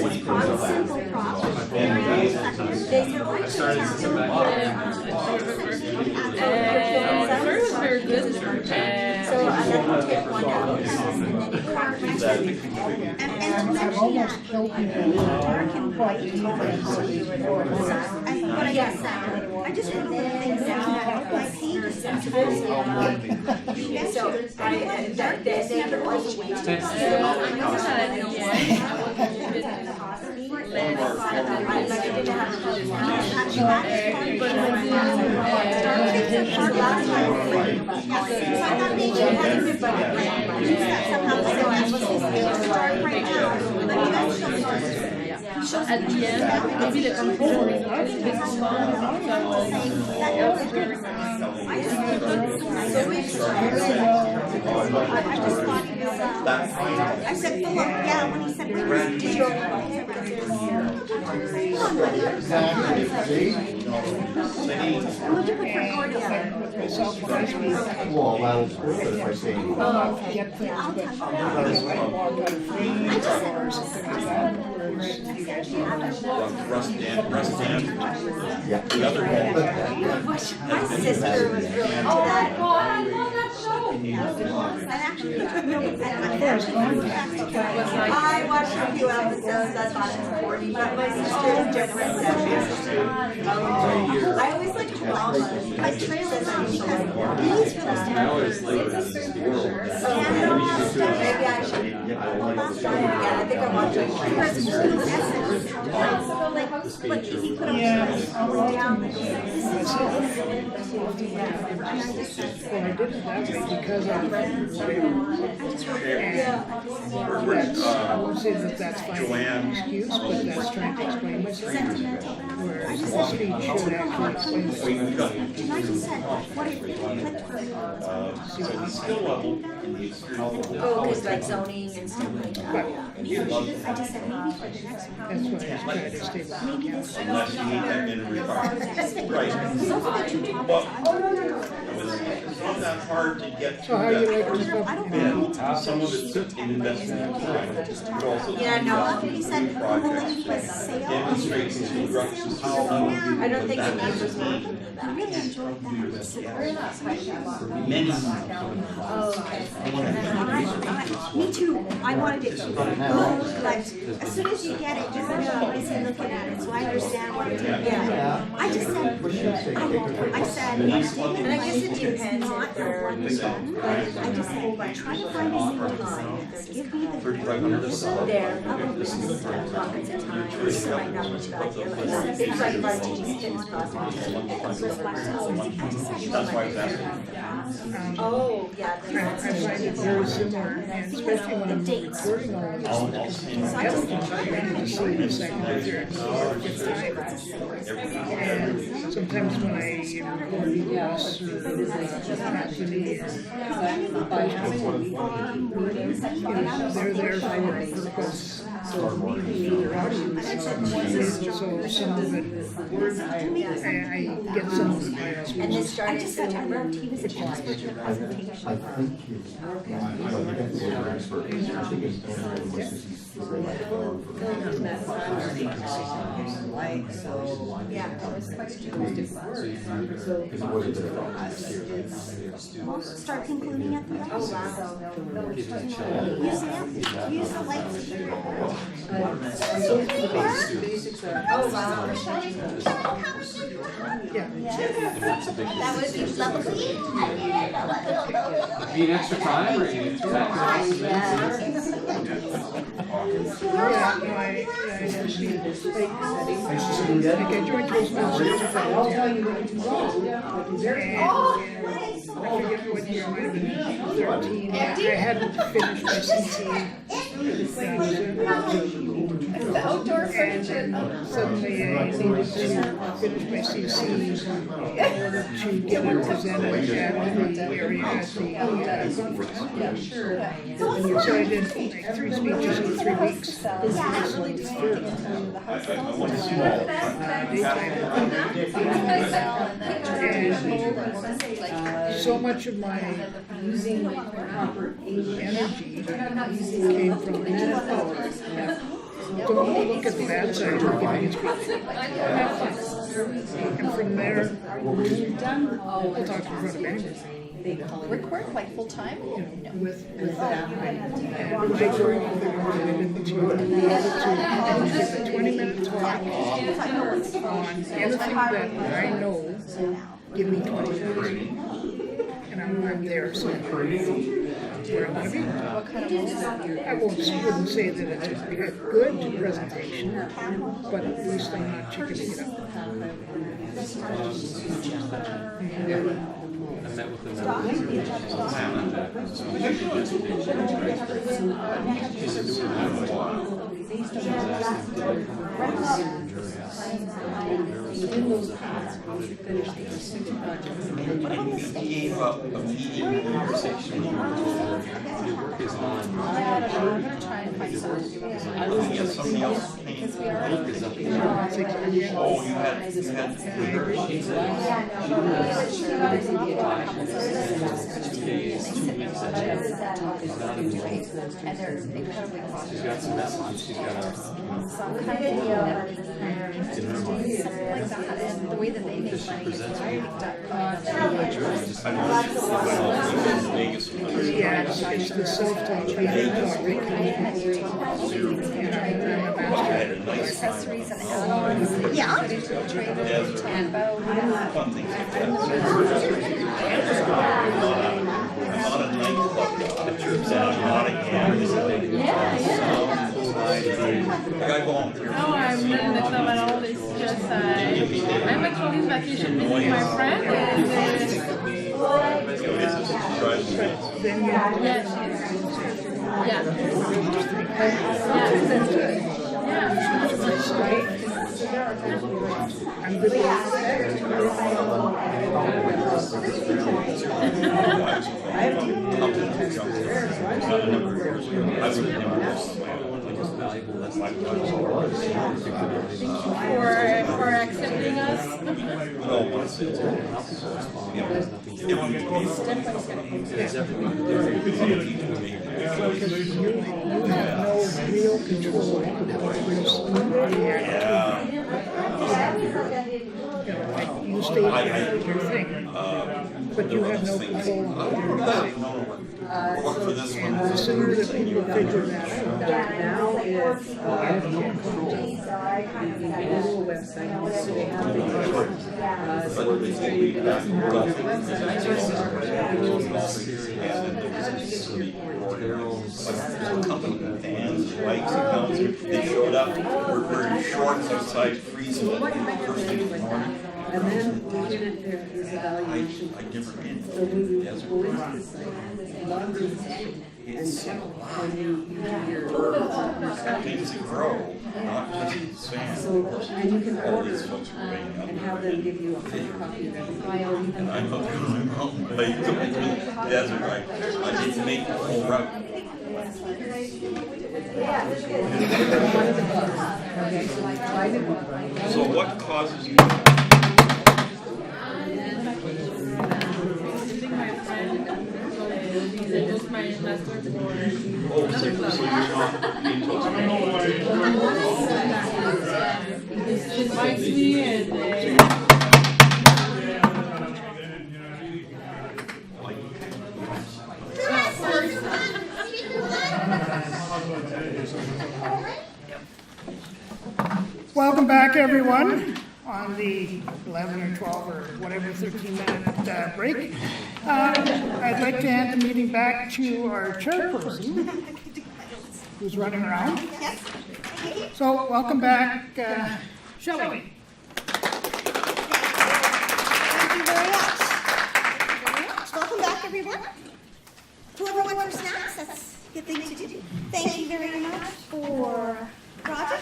just bought a simple prop. They said, oh, you should have First was very good. so I had to take one out, and then it cracked my teeth. And to mention that, dark and white, I just put a little things down that help my teeth. So there's never overweight. At the end, maybe the confusion is I said, Philip, yeah, when he said, did you Well, that'll prove it by saying. Get things, but like walk on freeze or something like that. Rust dam. Yeah. The other one. My sister was really into that. Oh my god, I love that show! I watched a few episodes, I thought it was corny, but my sister is different than me. I always like drama, like trailers, because these films I always like that. maybe I should. Yeah, I think I watched like like he put them down. Well, I did it that way because I would say that that's fine excuse, but that's trying to explain myself. Where the speech should actually explain myself. And I just said, what if you clicked for me? Oh, because like zoning and stuff like that. I just said, maybe for the next one. That's why I was trying to stay with Maybe this. Unless you need that minute required. Right. Those are the two topics. Well, it's not that hard to get So how do you like this through book? that. Some of it's an investment in time, but also Yeah, no, he said, well, when he was sales. demonstrates instructions how I don't think he knows me. I really enjoyed that. many. Me too. I wanted it to look like, as soon as you get it, just look looking at it, so I understand what it's, yeah. I just said, and I guess it depends not the one button, but I just said, try to find a single line. Give me the there, pockets of time, so I know what you got here. It's like about teaching kids That's why I was asking. Oh, yeah. I find it very similar, and especially when I'm recording all of this, because I'm trying to see the second or third time. And sometimes when I record us or Anthony or they're there for a purpose. So some of it, I get some of it by us. And this started in September. He was a transfer to the presentation. I think he's, I think he's an expert. I think he's Like, so, Yeah, that was quite a We'll start concluding at the end. Oh, wow. Use the lights. Oh, wow. Yeah. That would be lovely. Need extra time or you need to tack Yeah, no, I actually, like, I joined Toastmasters in 2010. I forget what year, it might have been 13. I hadn't finished my CC. The outdoor furniture. And suddenly I needed to finish my CC in order to get it presented at the area at the conference. Yeah, sure. So I did like 3 speeches in 3 weeks. And so much of my energy came from metaphor. Don't look at the bad side of giving a speech. And from there, I'll talk in front of anyone. Record like full time? With that, and my goal has been to be able to give a 20-minute talk on anything that I know. Give me 20 minutes, and I'm there. So where I'm going to be. I wouldn't say that it's a good presentation, but at least I'm not chickening it up. I met with the members He gave up a meeting conversation. Your work is on. Yes, something else. Oh, you had. 2 days, 2 weeks ahead. She's got some messages she's got to in her mind. The way that they make Because she money. presents me. Yeah, it's the self-taught Accessories and add-ons. Yeah. Trainers talk about. Fun things like that. I'm not a nightclub guy. I'm not a gambler. I gotta go on. No, I'm not in the club at all. It's just I'm actually on vacation with my friend. For accepting us. Because you have no real control over like you stay your thing, but you have no control on what you're saying. And the sooner that people figure that out, now is I have no control. You go to a website, you see how they They showed up, we're wearing shorts outside freezing. And then we did it, there is evaluation. I've never been. So we go into the site, log in, and when you do your Things that grow, not just sand. So, and you can All order these folks are bringing up. and have them give you a free copy of everything. And I'm not going home, but you come into the desert, I didn't make the whole route. So what causes you? Visiting my friend, a Toastmaster for another club. She invites me and Welcome back, everyone, on the 11 or 12 or whatever 13-minute break. I'd like to hand the meeting back to our chairperson, who's running around. So, welcome back, Shelley. Thank you very much. Welcome back, everyone. Whoever went for snacks, that's a good thing to do. Thank you very much for Roger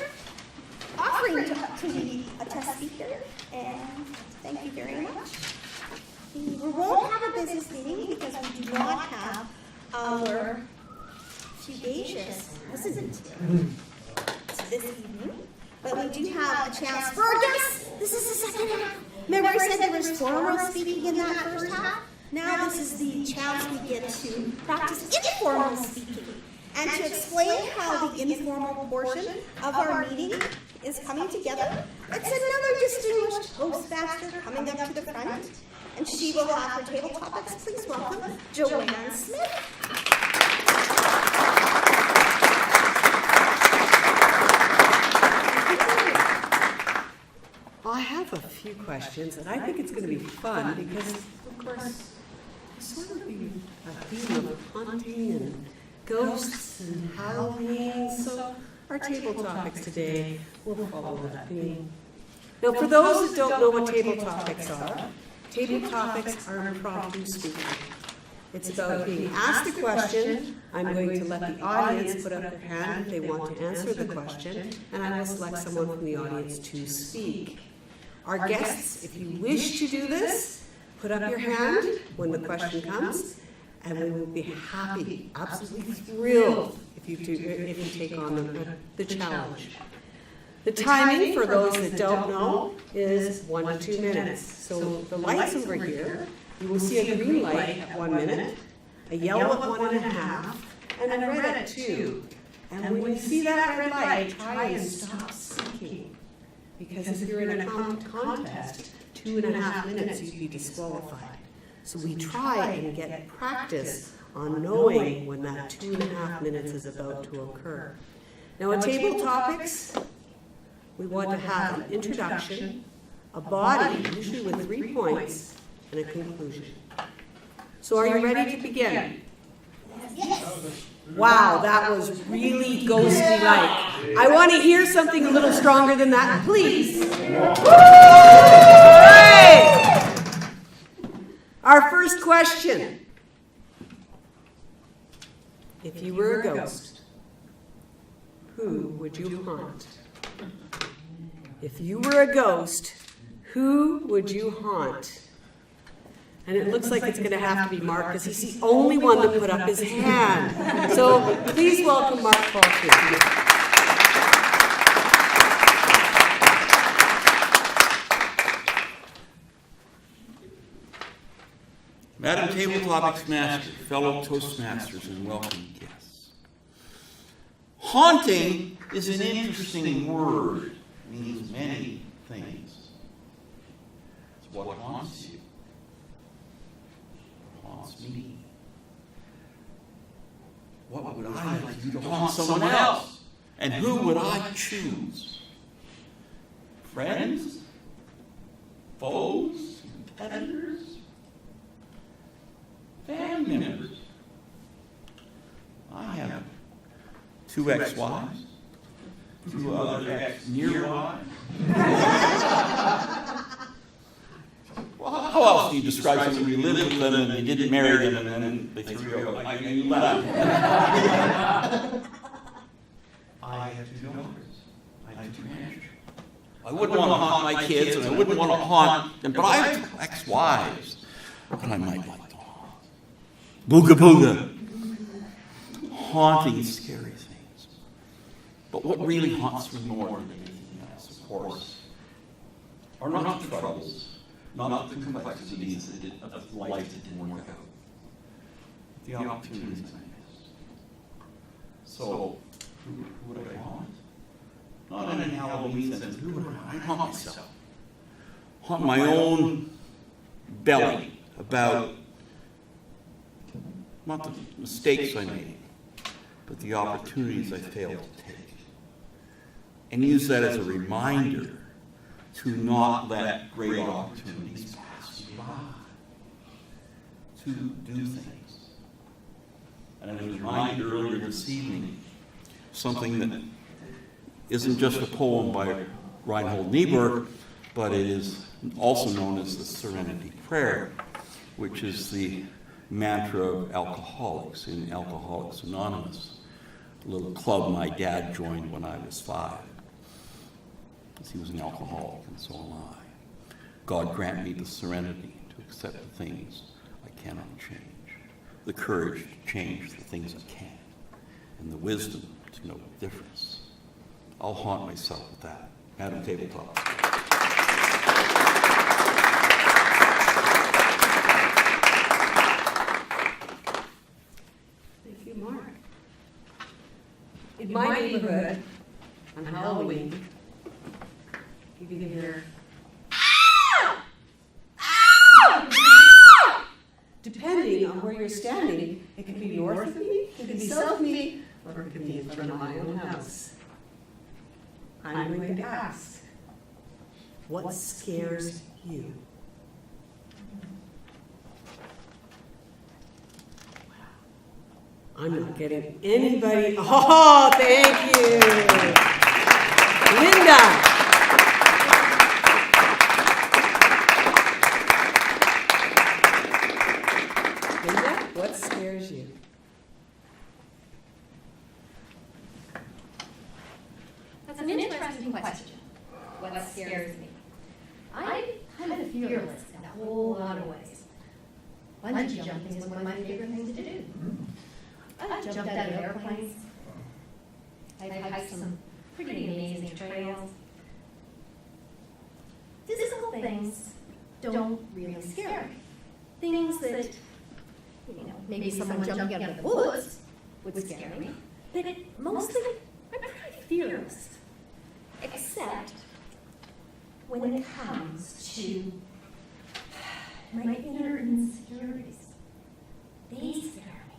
offering to be a test speaker, and thank you very much. We won't have a business meeting because we do not have our fugacious resident this evening, but we do have a chance for our guests. This is the second half. Remember I said there was formal speaking in that first half? Now this is the chance we get to practice informal speaking and to explain how the informal portion of our meeting is coming together. It's another distinguished Toastmaster coming up to the front, and she will have her table topics. Please welcome Joanne Smith. I have a few questions, and I think it's going to be fun because, of course, sort of the theme of haunting and ghosts and Halloween. So our table topics today will follow that theme. Now, for those that don't know what table topics are impromptu speaking. It's about being asked a question. I'm going to let the audience put up their hand if they want to answer the question, and I will select someone from the audience to speak. Our guests, if you wish to do this, put up your hand when the question comes, and we will be happy, absolutely thrilled if you take on the challenge. The timing, for those that don't know, is 1 to 2 minutes. So the lights over here, you will see a green light at 1 minute, a yellow at 1.5, and a red at 2. And when you see that red light, try and stop speaking. Because if you're in a contest, 2.5 minutes, you'd be disqualified. So we try and get practice on knowing when that 2.5 minutes is about to occur. Now, at table topics, we want to have an introduction, a body, usually with 3 points, and a conclusion. So are you ready to begin? Yes. Wow, that was really ghostly-like. I want to hear something a little stronger than that, please. Hooray! Our first question. If you were a ghost, who would you haunt? If you were a ghost, who would you haunt? And it looks like it's going to have to be Mark because he's the only one that put up his hand. So please welcome Mark Falk. Madam Table Topics Master, fellow Toastmasters, and welcome guests. Haunting is an interesting word. It means many things. It's what haunts you. Haunts me. What would I like you to haunt someone else? And who would I choose? Friends? Foes? Competitors? Family members? I have 2 ex-wives, 2 other ex-near-wives. Well, how else do you describe somebody you lived with them and you didn't marry them and then they threw you out and you left? I have 2 daughters. I have 2 grandchildren. I wouldn't want to haunt my kids and I wouldn't want to haunt them, but I have 2 ex-wives that I might like to haunt. Booga booga. Haunting is scary things. But what really haunts me more than anything else, of course, are not the troubles, not the complexities of life that didn't work out, the opportunities I missed. So, who would I haunt? Not in a Halloween sense, who would I haunt myself? Haunt my own belly about not the mistakes I made, but the opportunities I failed to take. And use that as a reminder to not let great opportunities pass you by. To do things. And I was reminded earlier this evening, something that isn't just a poem by Reinhold Niebuhr, but it is also known as the Serenity Prayer, which is the mantra of alcoholics in Alcoholics Anonymous, a little club my dad joined when I was 5. Because he was an alcoholic, and so am I. God grant me the serenity to accept the things I cannot change, the courage to change the things I can, and the wisdom to know the difference. I'll haunt myself with that. Madam Tabletop. Thank you, Mark. In my neighborhood, on Halloween, you can hear, depending on where you're standing, it can be north of me, it can be south of me, or it can be in front of my own house. I'm going to ask, what scares you? I'm not getting anybody. Oh, thank you. Linda. Linda, what scares you? That's an interesting question. What scares me? I'm kind of fearless in a whole lot of ways. Bungee jumping is one of my favorite things to do. I've jumped out of airplanes. I've hiked some pretty amazing trails. Physical things don't really scare me. Things that, maybe someone jumping out of the woods would scare me. But mostly, I'm pretty fearless. Except when it comes to my inner insecurities. They scare me.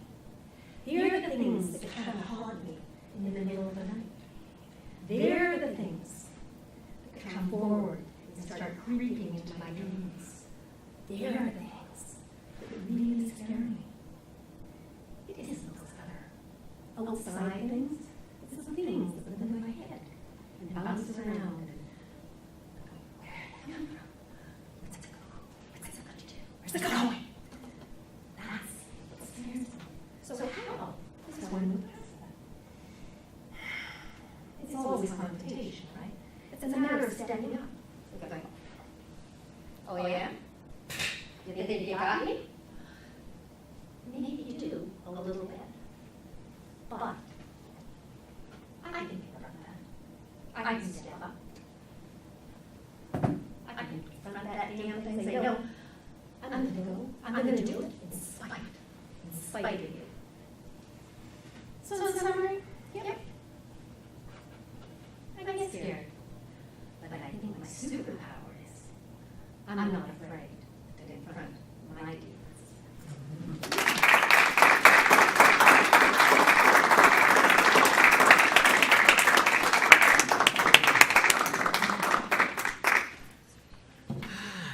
They're the things that kind of haunt me in the middle of the night. They're the things that come forward and start creeping into my dreams. They're the things that really scare me. It isn't those other outside things. It's the things that live in my head and bounce around and where did it come from? What's it go? What's it going to do? Where's it going? That's what scares me. So how does one address that? It's always confrontation, right? It's a matter of standing up. It's like, oh yeah? You think you got me? Maybe you do, a little bit. But I can get around that. I can step up. I can confront that damn thing and say, no, I'm going to go. I'm going to do it in spite of you. So in summary, yep. I get scared. But I think my superpower is I'm not afraid to confront my demons.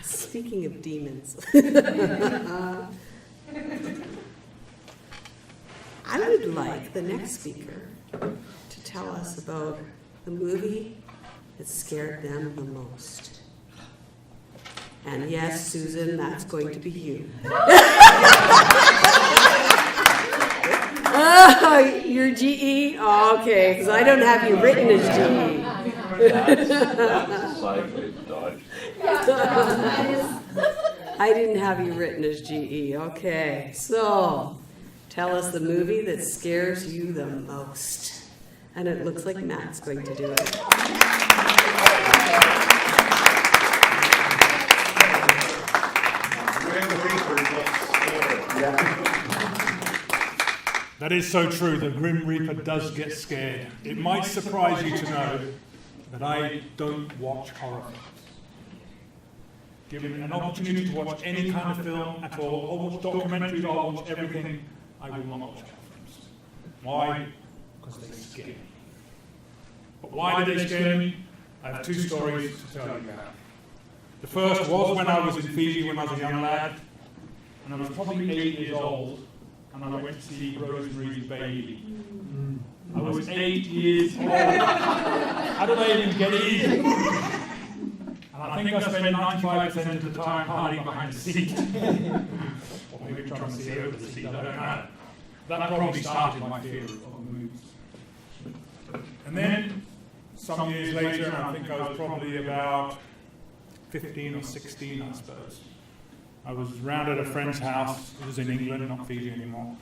Speaking of demons, I would like the next speaker to tell us about the movie that scared them the most. And yes, Susan, that's going to be you. Oh, you're GE? Oh, okay, because I don't have you written as GE. I didn't have you written as GE. Okay, so tell us the movie that scares you the most. And it looks like Matt's going to do it. That is so true. The Grim Reaper does get scared. It might surprise you to know that I don't watch horror films. Given an opportunity to watch any kind of film at all, I'll watch documentaries, I'll watch everything, I will not watch horror films. Why? Because they scare me. But why do they scare me? I have two stories to tell you about. The first was when I was in Fiji when I was a young lad, and I was probably 8 years old, and I went to see Rosemary's Baby. I was 8 years old. How did I even get in? And I think I spent 95% of the time hiding behind the seat. Or maybe trying to see over the seat, I don't know. That probably started my fear of movies. And then, some years later, I think I was probably about 15 or 16, I suppose. I was round at a friend's house. It was in England, not Fiji anymore.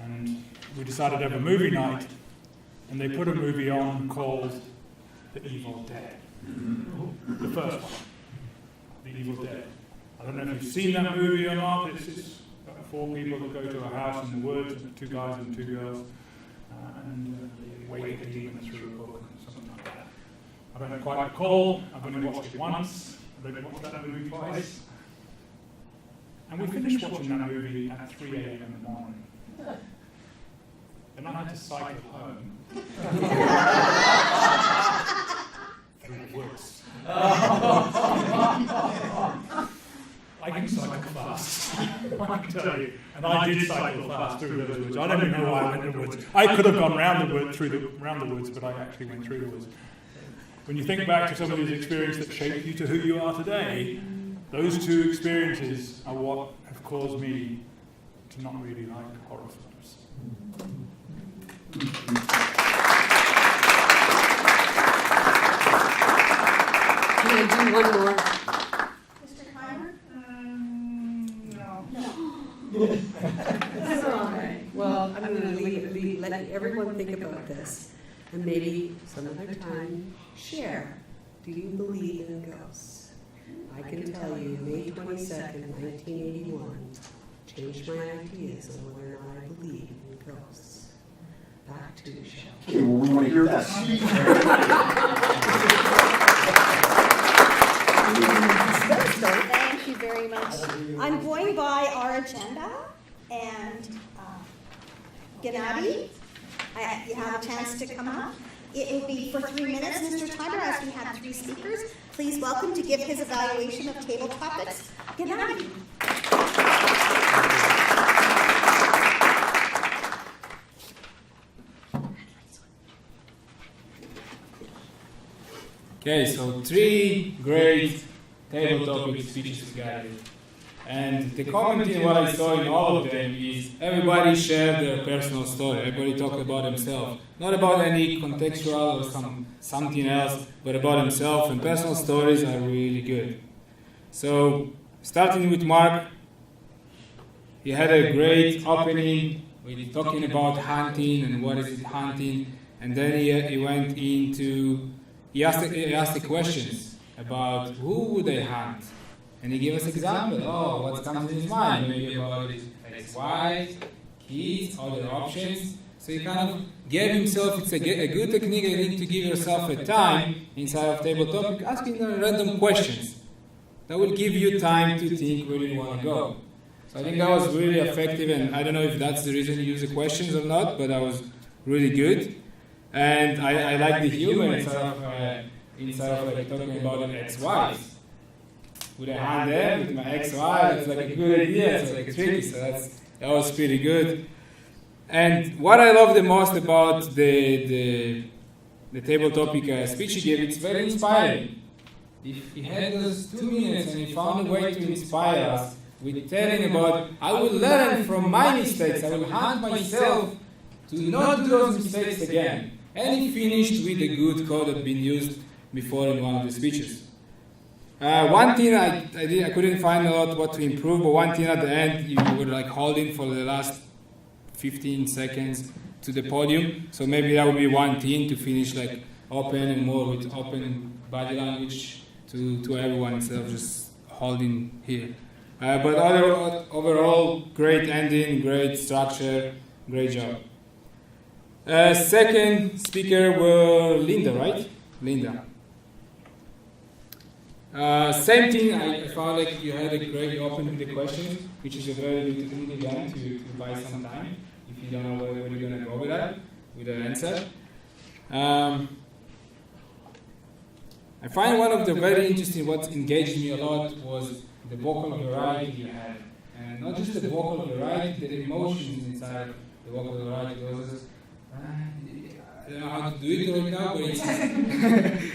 And we decided to have a movie night. And they put a movie on called The Evil Dead. The first one. The Evil Dead. I don't know if you've seen that movie or not. It's about 4 people that go to a house in the woods, 2 guys and 2 girls. And they wake a demon through a book, something like that. I don't quite recall. I've only watched it once. I've only watched that movie twice. And we finished watching that movie at 3 a.m. in the morning. And I had to cycle home. Through the woods. I can cycle fast, I can tell you. And I did cycle fast through those woods. I don't even know why I went to the woods. I could have gone round the woods, but I actually went through the woods. When you think back to some of these experiences that shaped you to who you are today, those 2 experiences are what have caused me to not really like horror films. Can I do one more? Mr. Clymer? That's all right. Well, I'm going to let everyone think about this. And maybe some other time, share. Do you believe in ghosts? I can tell you, May 22nd, 1981, changed my ideas on whether or not I believe in ghosts. Back to the show. Okay, well, we want to hear that. Thank you very much. I'm going by our agenda, and Gennady, you have a chance to come up. It will be for 3 minutes, Mr. Timer, as we have 3 speakers. Please welcome to give his evaluation of table topics, Gennady. Okay, so 3 great table topic speeches together. And the common thing what I saw in all of them is everybody shared their personal story. Everybody talked about themselves. Not about any contextual or something else, but about themselves. And personal stories are really good. So, starting with Mark, he had a great opening with talking about hunting and what is it hunting. And then he went into, he asked the questions about who would they hunt. And he gave us example. Oh, what comes in his mind? Maybe about his ex-wife, kids, other options. So he kind of gave himself, it's a good technique, I think, to give yourself a time inside of table topic, asking random questions. That will give you time to think where you want to go. So I think that was really effective, and I don't know if that's the reason you use the questions or not, but that was really good. And I like the humor inside of like talking about an ex-wife. Would I hunt them with my ex-wife? It's like a good idea, it's like tricky, so that was pretty good. And what I love the most about the table topic speech he gave, it's very inspiring. If he had those 2 minutes and he found a way to inspire us with telling about, I will learn from my mistakes, I will hunt myself to not do those mistakes again. And he finished with a good quote that had been used before in one of the speeches. One thing I couldn't find a lot what to improve, but one thing at the end, you were like holding for the last 15 seconds to the podium. So maybe that would be one thing to finish like open and more with open body language to everyone instead of just holding here. But overall, great ending, great structure, great job. Second speaker was Linda, right? Linda. Same thing, I found like you had a great opening the questions, which is a very good thing again to buy some time if you don't know where you're going to go with that, with the answer. I find one of the very interesting, what engaged me a lot was the vocal variety you had. And not just the vocal variety, the emotions inside the vocal variety. There was this, I don't know how to do it right now, but it's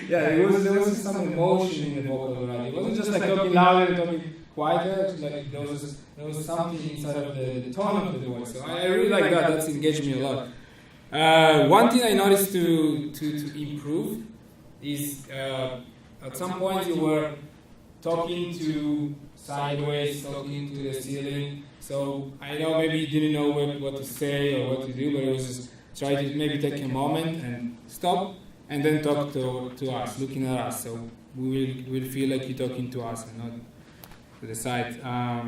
yeah, there was some emotion in the vocal variety. It wasn't just like talking louder and talking quieter, like there was something inside of the tone of the voice. So I really like that, that's engaged me a lot. One thing I noticed to improve is at some point you were talking to sideways, talking to the ceiling. So I know maybe you didn't know what to say or what to do, but it was just try to maybe take a moment and stop and then talk to us, looking at us. So we will feel like you're talking to us and not to the side. Let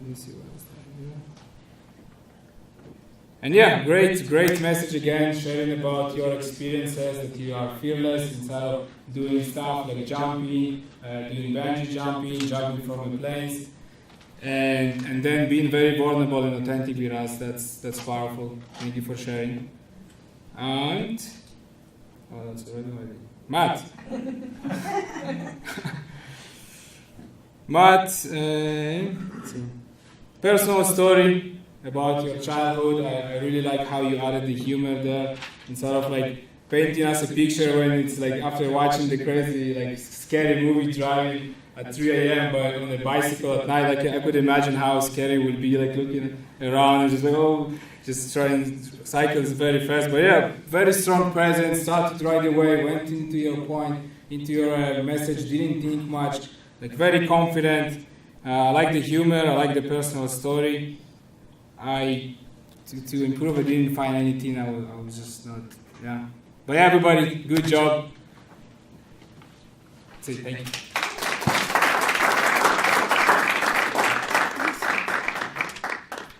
me see what else here. And yeah, great message again, sharing about your experiences, that you are fearless inside of doing stuff like jumping, doing bungee jumping from the planes, and then being very vulnerable and authentic with us. That's powerful. Thank you for sharing. And that's already Matt. Matt, personal story about your childhood. I really like how you added the humor there, instead of like painting us a picture when it's like after watching the crazy like scary movie driving at 3 a.m. but on a bicycle at night. Like I could imagine how scary it would be, like looking around and just like just trying cycles very fast. But yeah, very strong presence, started right away, went into your point, into your message, didn't think much, like very confident. I like the humor, I like the personal story. To improve, I didn't find anything. I was just not, yeah. But yeah, everybody, good job. That's it, thank you.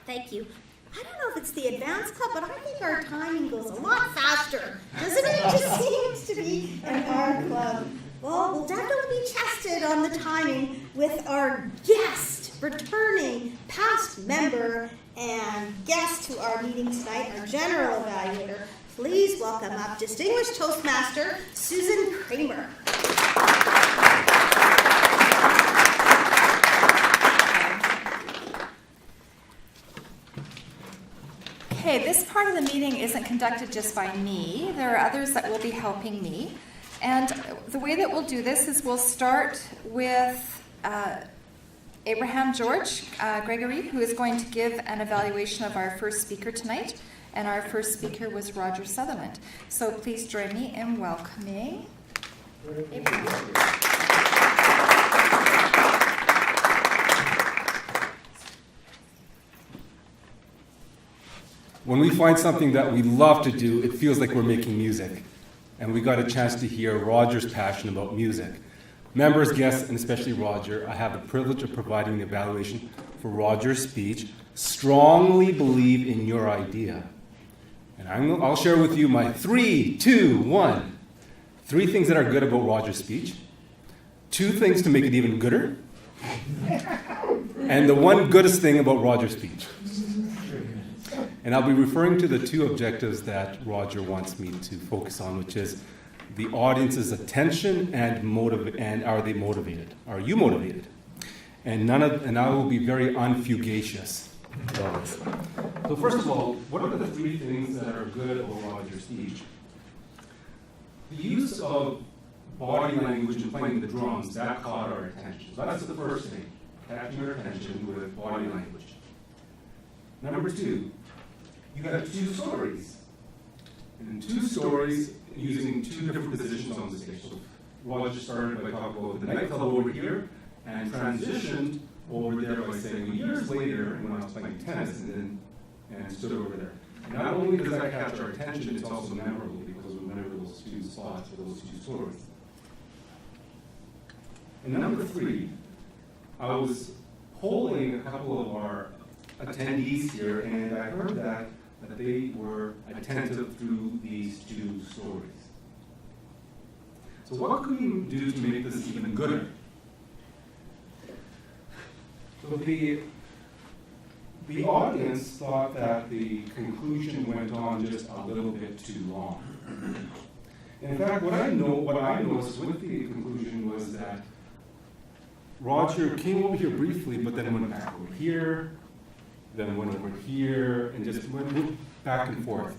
Thank you. I don't know if it's the advanced club, but I think our timing goes a lot faster. Doesn't it? It just seems to be in our club. Well, we'll definitely be tested on the timing with our guest, returning past member and guest to our meeting tonight, our general evaluator. Please welcome up distinguished Toastmaster Susan Kramer. Okay, this part of the meeting isn't conducted just by me. There are others that will be helping me. And the way that we'll do this is we'll start with Abraham George Gregory, who is going to give an evaluation of our first speaker tonight. And our first speaker was Roger Sutherland. So please join me in welcoming Abraham. When we find something that we love to do, it feels like we're making music. And we got a chance to hear Roger's passion about music. Members, guests, and especially Roger, I have the privilege of providing the evaluation for Roger's speech. Strongly believe in your idea. And I'll share with you my 3, 2, 1. 3 things that are good about Roger's speech. 2 things to make it even gooder. And the one goodest thing about Roger's speech. And I'll be referring to the 2 objectives that Roger wants me to focus on, which is the audience's attention and are they motivated? Are you motivated? And I will be very unfugacious about this. So first of all, what are the 3 things that are good about Roger's speech? The use of body language and playing the drums, that caught our attention. So that's the first thing, catching our attention with body language. Number 2, you have 2 stories. And 2 stories using 2 different positions on the stage. So Roger started by talking about the nightclub over here and transitioned over there by saying years later when I was playing tennis and stood over there. And not only does that catch our attention, it's also memorable because we remember those 2 spots or those 2 stories. And number 3, I was polling a couple of our attendees here, and I heard that that they were attentive through these two stories. So what could we do to make this even gooder? So the audience thought that the conclusion went on just a little bit too long. In fact, what I noticed with the conclusion was that Roger came over here briefly, but then went back over here, then went over here, and just went back and forth.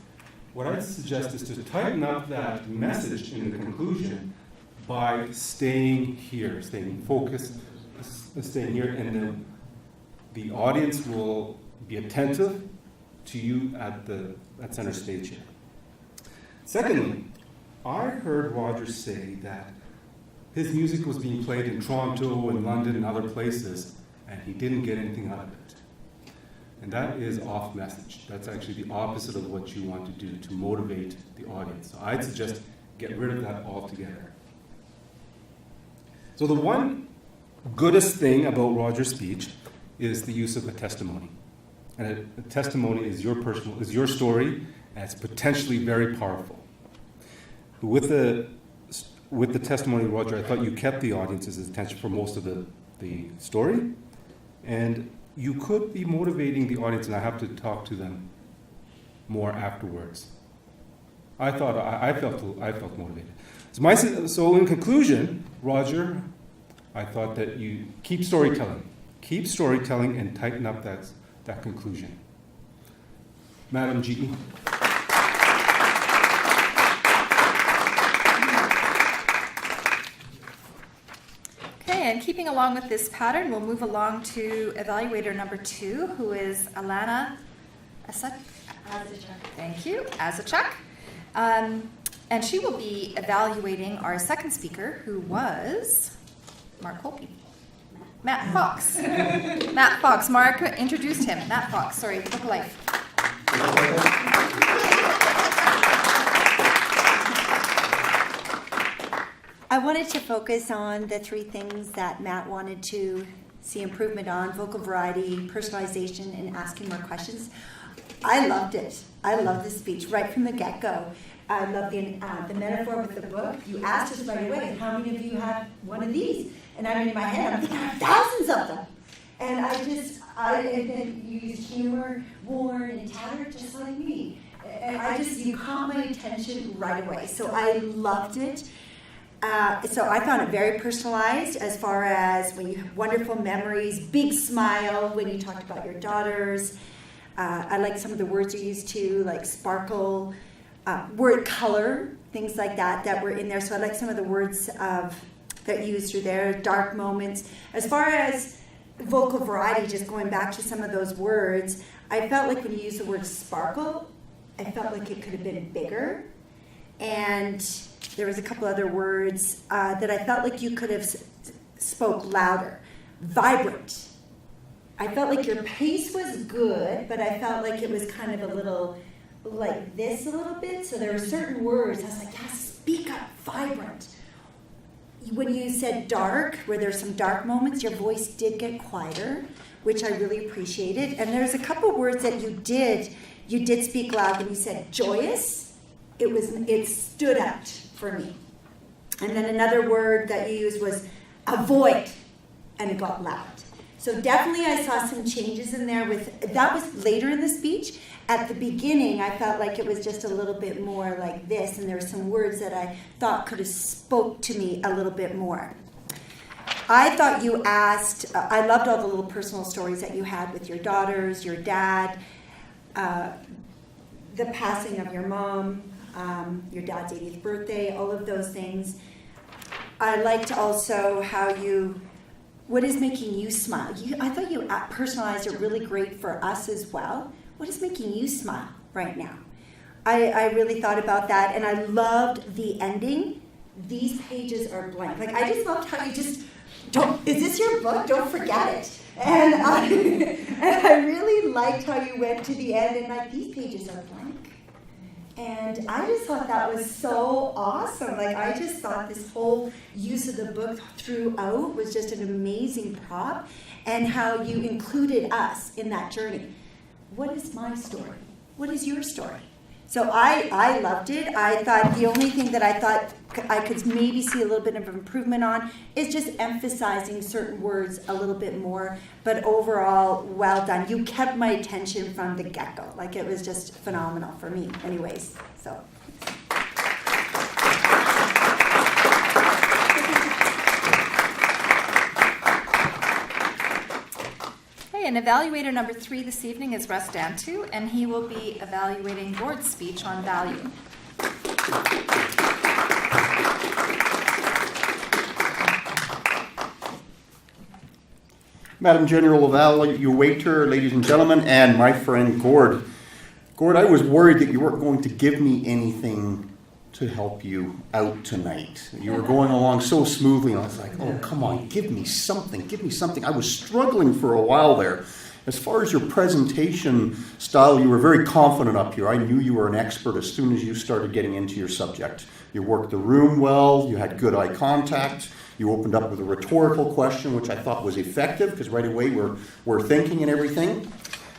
What I suggest is to tighten up that message in the conclusion by staying here, staying focused, staying here, and then the audience will be attentive to you at center stage here. Secondly, I heard Roger say that his music was being played in Toronto and London and other places, and he didn't get anything out of it. And that is off message. That's actually the opposite of what you want to do to motivate the audience. So I'd suggest get rid of that altogether. So the one goodest thing about Roger's speech is the use of a testimony. And a testimony is your story, and it's potentially very powerful. With the testimony, Roger, I thought you kept the audience's attention for most of the story, and you could be motivating the audience, and I have to talk to them more afterwards. I felt motivated. So in conclusion, Roger, I thought that you keep storytelling and tighten up that conclusion. Madam G. Okay, and keeping along with this pattern, we'll move along to evaluator number 2, who is Alana Azachuk. Thank you, Azachuk. And she will be evaluating our second speaker, who was Mark Holpe. Matt Fox. Matt Fox. Mark introduced him. Matt Fox. Sorry, Book of Life. I wanted to focus on the 3 things that Matt wanted to see improvement on: vocal variety, personalization, and asking more questions. I loved it. I loved the speech right from the get-go. I love the metaphor with the book. You asked us right away, how many of you have one of these? And I'm in my head, I'm thinking, I have thousands of them. And and then you used humor, worn and tattered, just like me. And you caught my attention right away. So I loved it. So I found it very personalized as far as when you have wonderful memories, big smile when you talked about your daughters. I like some of the words you used too, like sparkle, word color, things like that were in there. So I like some of the words that you used through there, dark moments. As far as vocal variety, just going back to some of those words, I felt like when you used the word sparkle, I felt like it could have been bigger. And there was a couple other words that I felt like you could have spoke louder. Vibrant. I felt like your pace was good, but I felt like it was kind of a little like this a little bit. So there were certain words, I was like, yeah, speak up, vibrant. When you said dark, where there's some dark moments, your voice did get quieter, which I really appreciated. And there's a couple words that you did speak loud. When you said joyous, it stood out for me. And then another word that you used was avoid, and it got loud. So definitely I saw some changes in there that was later in the speech. At the beginning, I felt like it was just a little bit more like this, and there were some words that I thought could have spoke to me a little bit more. I thought you asked, I loved all the little personal stories that you had with your daughters, your dad, the passing of your mom, your dad's 80th birthday, all of those things. I liked also how what is making you smile? I thought you personalized it really great for us as well. What is making you smile right now? I really thought about that, and I loved the ending. These pages are blank. Like, I just loved how you just is this your book? Don't forget it. And I really liked how you went to the end and like, these pages are blank. And I just thought that was so awesome. Like, I just thought this whole use of the book throughout was just an amazing prop, and how you included us in that journey. What is my story? what is your story? So I loved it. I thought the only thing that I thought I could maybe see a little bit of improvement on is just emphasizing certain words a little bit more. But overall, well done. You kept my attention from the get-go. Like, it was just phenomenal for me anyways. So. And evaluator number 3 this evening is Russ Dantu, and he will be evaluating Gord's speech on value. Madam General Evaluator, ladies and gentlemen, and my friend Gord. Gord, I was worried that you weren't going to give me anything to help you out tonight. You were going along so smoothly, and I was like, oh, come on, give me something, give me something. I was struggling for a while there. As far as your presentation style, you were very confident up here. I knew you were an expert as soon as you started getting into your subject. You worked the room well, you had good eye contact, you opened up with a rhetorical question, which I thought was effective, because right away we're thinking and everything.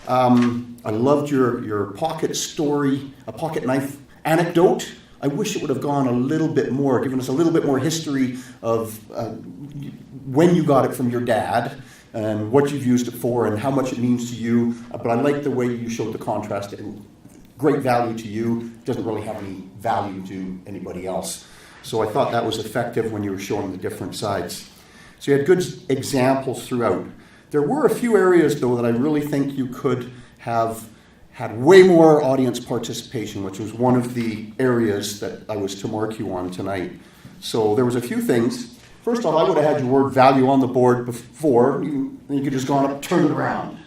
I loved your pocket story, a pocket knife anecdote. I wish it would have gone a little bit more, given us a little bit more history of when you got it from your dad and what you've used it for and how much it means to you. But I like the way you showed the contrast. Great value to you, doesn't really have any value to anybody else. So I thought that was effective when you were showing the different sides. So you had good examples throughout. There were a few areas, though, that I really think you could have had way more audience participation, which was one of the areas that I was to mark you on tonight. So there was a few things. First off, I would have had your word value on the board before. You could just gone up, turn it around.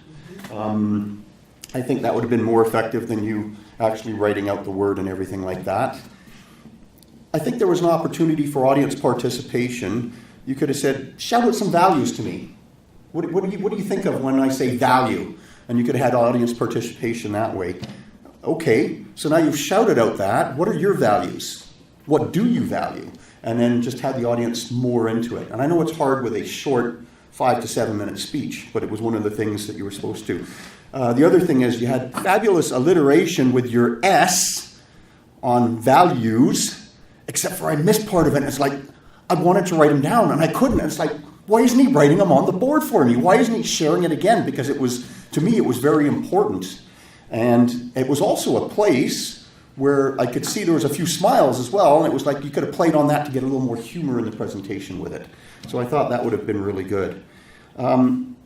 I think that would have been more effective than you actually writing out the word and everything like that. I think there was an opportunity for audience participation. You could have said, shout out some values to me. What do you think of when I say value? And you could have had audience participation that way. Okay, so now you've shouted out that. What are your values? What do you value? And then just have the audience more into it. And I know it's hard with a short 5 to 7 minute speech, but it was one of the things that you were supposed to. The other thing is you had fabulous alliteration with your S on values, except for I missed part of it. And it's like, I wanted to write them down and I couldn't. And it's like, why isn't he writing them on the board for me? Why isn't he sharing it again? Because it was, to me, it was very important. And it was also a place where I could see there was a few smiles as well. And it was like you could have played on that to get a little more humor in the presentation with it. So I thought that would have been really good. One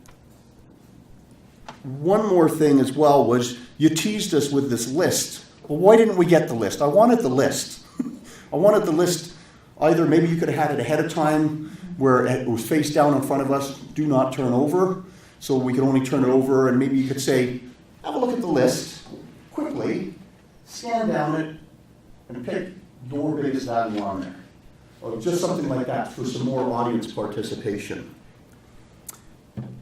more thing as well was you teased us with this list. Well, why didn't we get the list? I wanted the list. I wanted the list. Either maybe you could have had it ahead of time where it was face down in front of us, do not turn over. So we could only turn it over, and maybe you could say, have a look at the list quickly, scan down it, and pick your biggest value on there. Or just something like that for some more audience participation.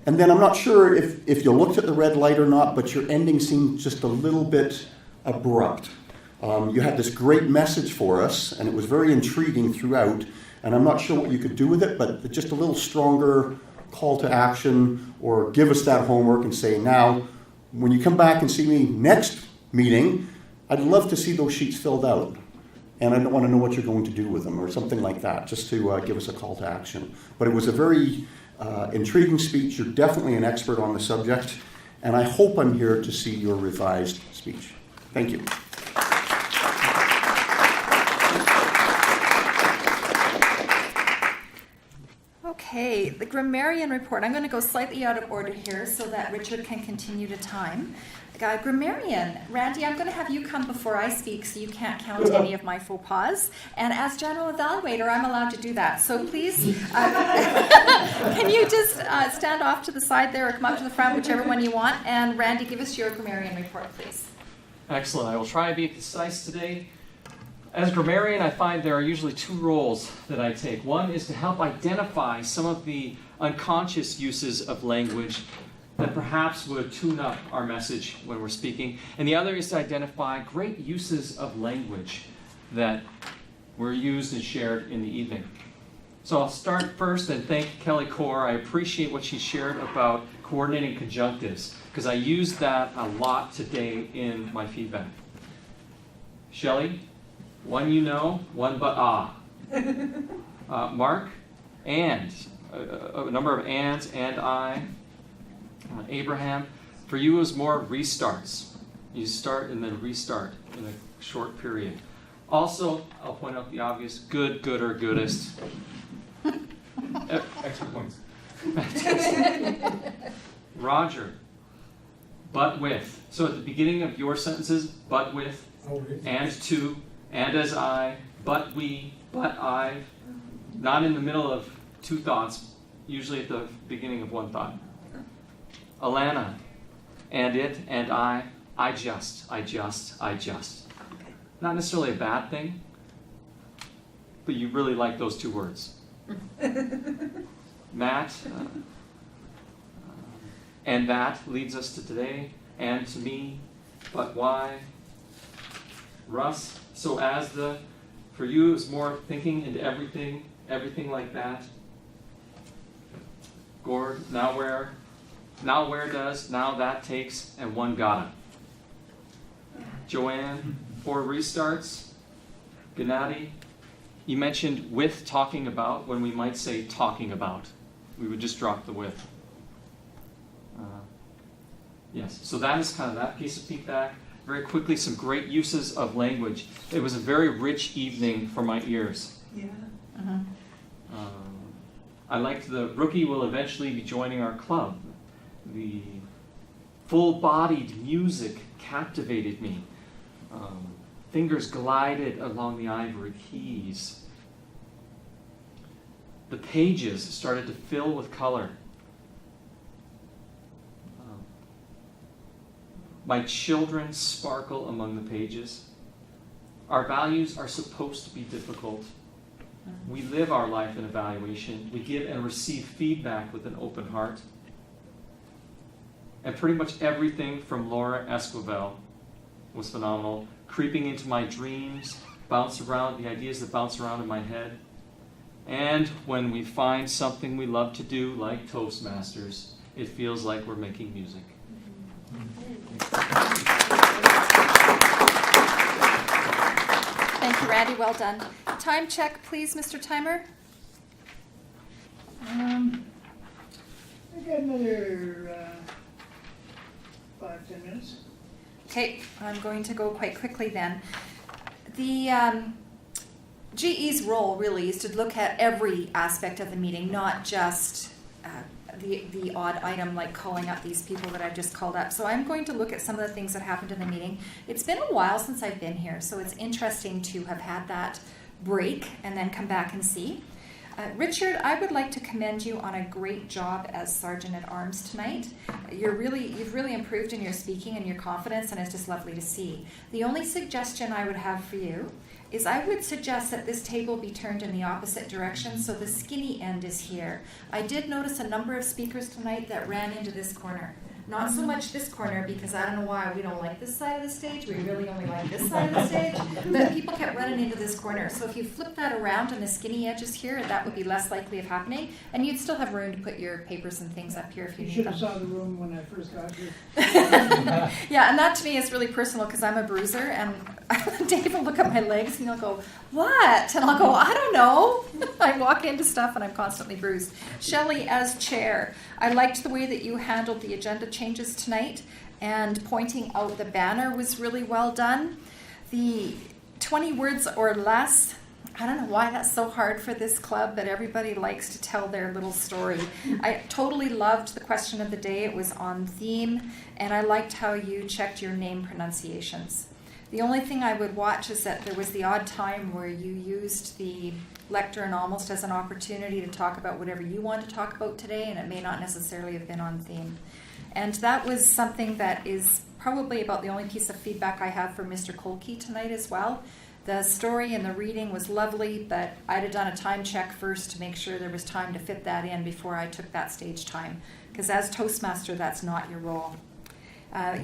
And then I'm not sure if you looked at the red light or not, but your ending seemed just a little bit abrupt. You had this great message for us, and it was very intriguing throughout, and I'm not sure what you could do with it, but just a little stronger call to action, or give us that homework and say, now, when you come back and see me next meeting, I'd love to see those sheets filled out, and I want to know what you're going to do with them, or something like that, just to give us a call to action. But it was a very intriguing speech. You're definitely an expert on the subject, and I hope I'm here to see your revised speech. Thank you. Okay, the grammarian report. I'm going to go slightly out of order here so that Richard can continue to time. Grammarian, Randy, I'm going to have you come before I speak so you can't count any of my faux pas. And as general evaluator, I'm allowed to do that. So please, can you just stand off to the side there or come up to the front, whichever one you want. And Randy, give us your grammarian report, please. Excellent. I will try to be concise today. As grammarian, I find there are usually two roles that I take. One is to help identify some of the unconscious uses of language that perhaps would tune up our message when we're speaking. And the other is to identify great uses of language that were used and shared in the evening. So I'll start first and thank Kelly Kaur. I appreciate what she shared about coordinating conjunctives, because I used that a lot today in my feedback. Shelley, one you know, one but ah. Mark, and, a number of ands, and I. Abraham, for you it was more restarts. You start and then restart in a short period. Also, I'll point out the obvious, good, gooder, goodest. Extra points. Roger, but with. So at the beginning of your sentences, but with, and to, and as I, but we, but I. Not in the middle of two thoughts, usually at the beginning of one thought. Alana, and it, and I just. Not necessarily a bad thing, but you really like those two words. Matt, and that leads us to today, and to me, but why? Russ, so as the, for you it was more thinking into everything like that. Gord, now where does, now that takes, and one gotta. Joanne, 4 restarts. Gennady, you mentioned with talking about when we might say talking about. We would just drop the with. Yes, so that is kind of that piece of feedback. Very quickly, some great uses of language. It was a very rich evening for my ears. Yeah. I liked the rookie will eventually be joining our club. The full-bodied music captivated me. Fingers glided along the ivory keys. The pages started to fill with color. My children sparkle among the pages. Our values are supposed to be difficult. We live our life in evaluation. We give and receive feedback with an open heart. And pretty much everything from Laura Esquivel was phenomenal. Creeping into my dreams, the ideas that bounce around in my head. And when we find something we love to do, like Toastmasters, it feels like we're making music. Thank you, Randy. Well done. Time check, please, Mr. Timer. I got another 5-10 minutes. Okay, I'm going to go quite quickly then. The GE's role really is to look at every aspect of the meeting, not just the odd item like calling up these people that I've just called up. So I'm going to look at some of the things that happened in the meeting. It's been a while since I've been here, so it's interesting to have had that break and then come back and see. Richard, I would like to commend you on a great job as Sergeant at Arms tonight. You've really improved in your speaking and your confidence, and it's just lovely to see. The only suggestion I would have for you is I would suggest that this table be turned in the opposite direction so the skinny end is here. I did notice a number of speakers tonight that ran into this corner. Not so much this corner, because I don't know why we don't like this side of the stage. We really only like this side of the stage. But people kept running into this corner. So if you flip that around and the skinny edge is here, that would be less likely of happening. And you'd still have room to put your papers and things up here if you need should them. have saw the room when I first got here. Yeah, and that to me is really personal because I'm a bruiser. And Dave will look at my legs and he'll go, "What?" And I'll go, "I don't know." I walk into stuff and I'm constantly bruised. Shelley, as chair, I liked the way that you handled the agenda changes tonight, and pointing out the banner was really well done. The 20 words or less, I don't know why that's so hard for this club, but everybody likes to tell their little story. I totally loved the question of the day. It was on theme, and I liked how you checked your name pronunciations. The only thing I would watch is that there was the odd time where you used the lectern almost as an opportunity to talk about whatever you want to talk about today, and it may not necessarily have been on theme. And that was something that is probably about the only piece of feedback I have for Mr. Kolke tonight as well. The story and the reading was lovely, but I'd have done a time check first to make sure there was time to fit that in before I took that stage time. Because as Toastmaster, that's not your role.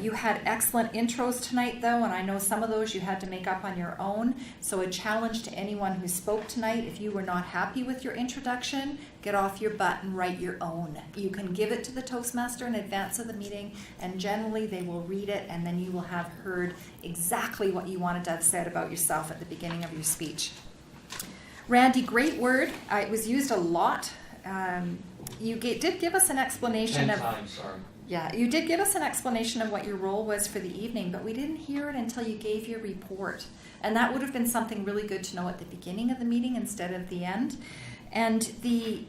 You had excellent intros tonight, though, and I know some of those you had to make up on your own. So a challenge to anyone who spoke tonight, if you were not happy with your introduction, get off your butt and write your own. You can give it to the Toastmaster in advance of the meeting, and generally they will read it, and then you will have heard exactly what you wanted to have said about yourself at the beginning of your speech. Randy, great word. It was used a lot. You did give us an explanation 10 of... times, sorry. Yeah, you did give us an explanation of what your role was for the evening, but we didn't hear it until you gave your report. And that would have been something really good to know at the beginning of the meeting instead of the end. And that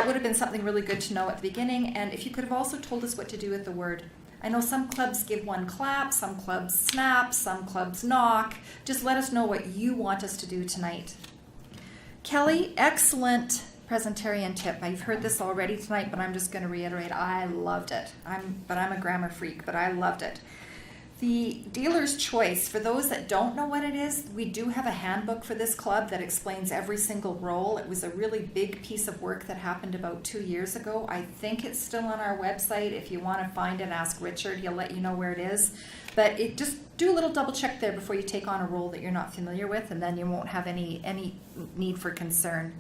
would have been something really good to know at the beginning. And if you could have also told us what to do with the word. I know some clubs give one clap, some clubs snap, some clubs knock. Just let us know what you want us to do tonight. Kelly, excellent presentarian tip. I've heard this already tonight, but I'm just going to reiterate. I loved it. I'm a grammar freak, but I loved it. The dealer's choice, for those that don't know what it is, we do have a handbook for this club that explains every single role. It was a really big piece of work that happened about 2 years ago. I think it's still on our website. If you want to find it, ask Richard. He'll let you know where it is. But just do a little double check there before you take on a role that you're not familiar with, and then you won't have any need for concern.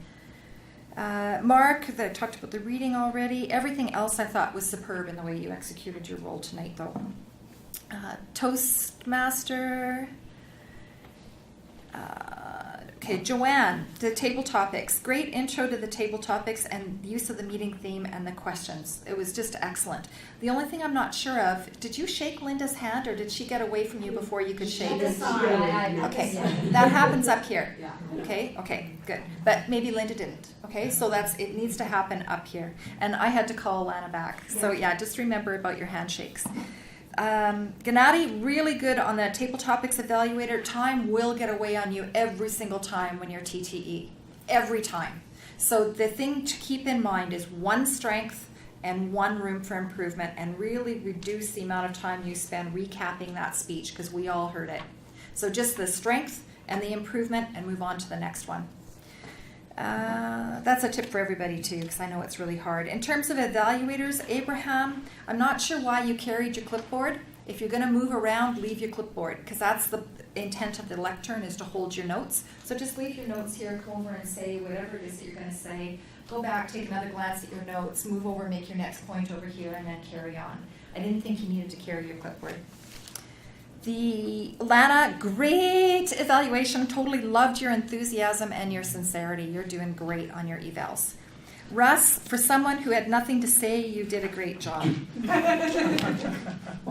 Mark, I talked about the reading already. Everything else I thought was superb in the way you executed your role tonight, though. Toastmaster. Okay, Joanne, the table topics. Great intro to the table topics and use of the meeting theme and the questions. It was just excellent. The only thing I'm not sure of, did you shake Linda's hand or did she get away from you before you could shake? Okay, that happens up here. Okay, good. But maybe Linda didn't. Okay, so it needs to happen up here. And I had to call Lana back. So yeah, just remember about your handshakes. Gennady, really good on the table topics evaluator. Time will get away on you every single time when you're TTE. Every time. So the thing to keep in mind is one strength and one room for improvement, and really reduce the amount of time you spend recapping that speech because we all heard it. So just the strength and the improvement and move on to the next one. That's a tip for everybody too, because I know it's really hard. In terms of evaluators, Abraham, I'm not sure why you carried your clipboard. If you're going to move around, leave your clipboard, because that's the intent of the lectern, is to hold your notes. So just leave your notes here, come over and say whatever it is that you're going to say. Go back, take another glance at your notes, move over, make your next point over here, and then carry on. I didn't think you needed to carry your clipboard. Lana, great evaluation. Totally loved your enthusiasm and your sincerity. You're doing great on your evals. Russ, for someone who had nothing to say, you did a great job.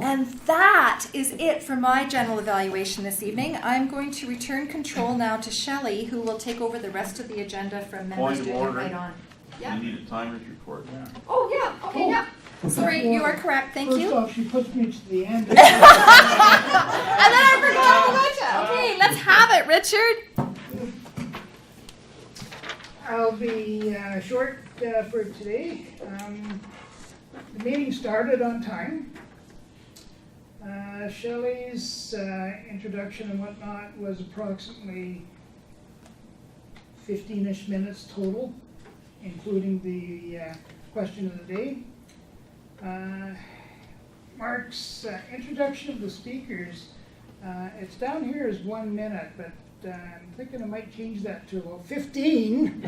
And that is it for my general evaluation this evening. I'm going to return control now to Shelley, who will take over the rest of the agenda from members doing it right on. You need a timer's report. Oh, yeah. Okay, yeah. Sorry, you are correct. Thank you. First off, she puts me to the end. And then I forgot about you. Okay, let's have it, Richard. I'll be short for today. The meeting started on time. Shelley's introduction and whatnot was approximately 15-ish minutes total, including the question of the day. Mark's introduction of the speakers, it's down here as 1 minute, but I'm thinking I might change that to about 15.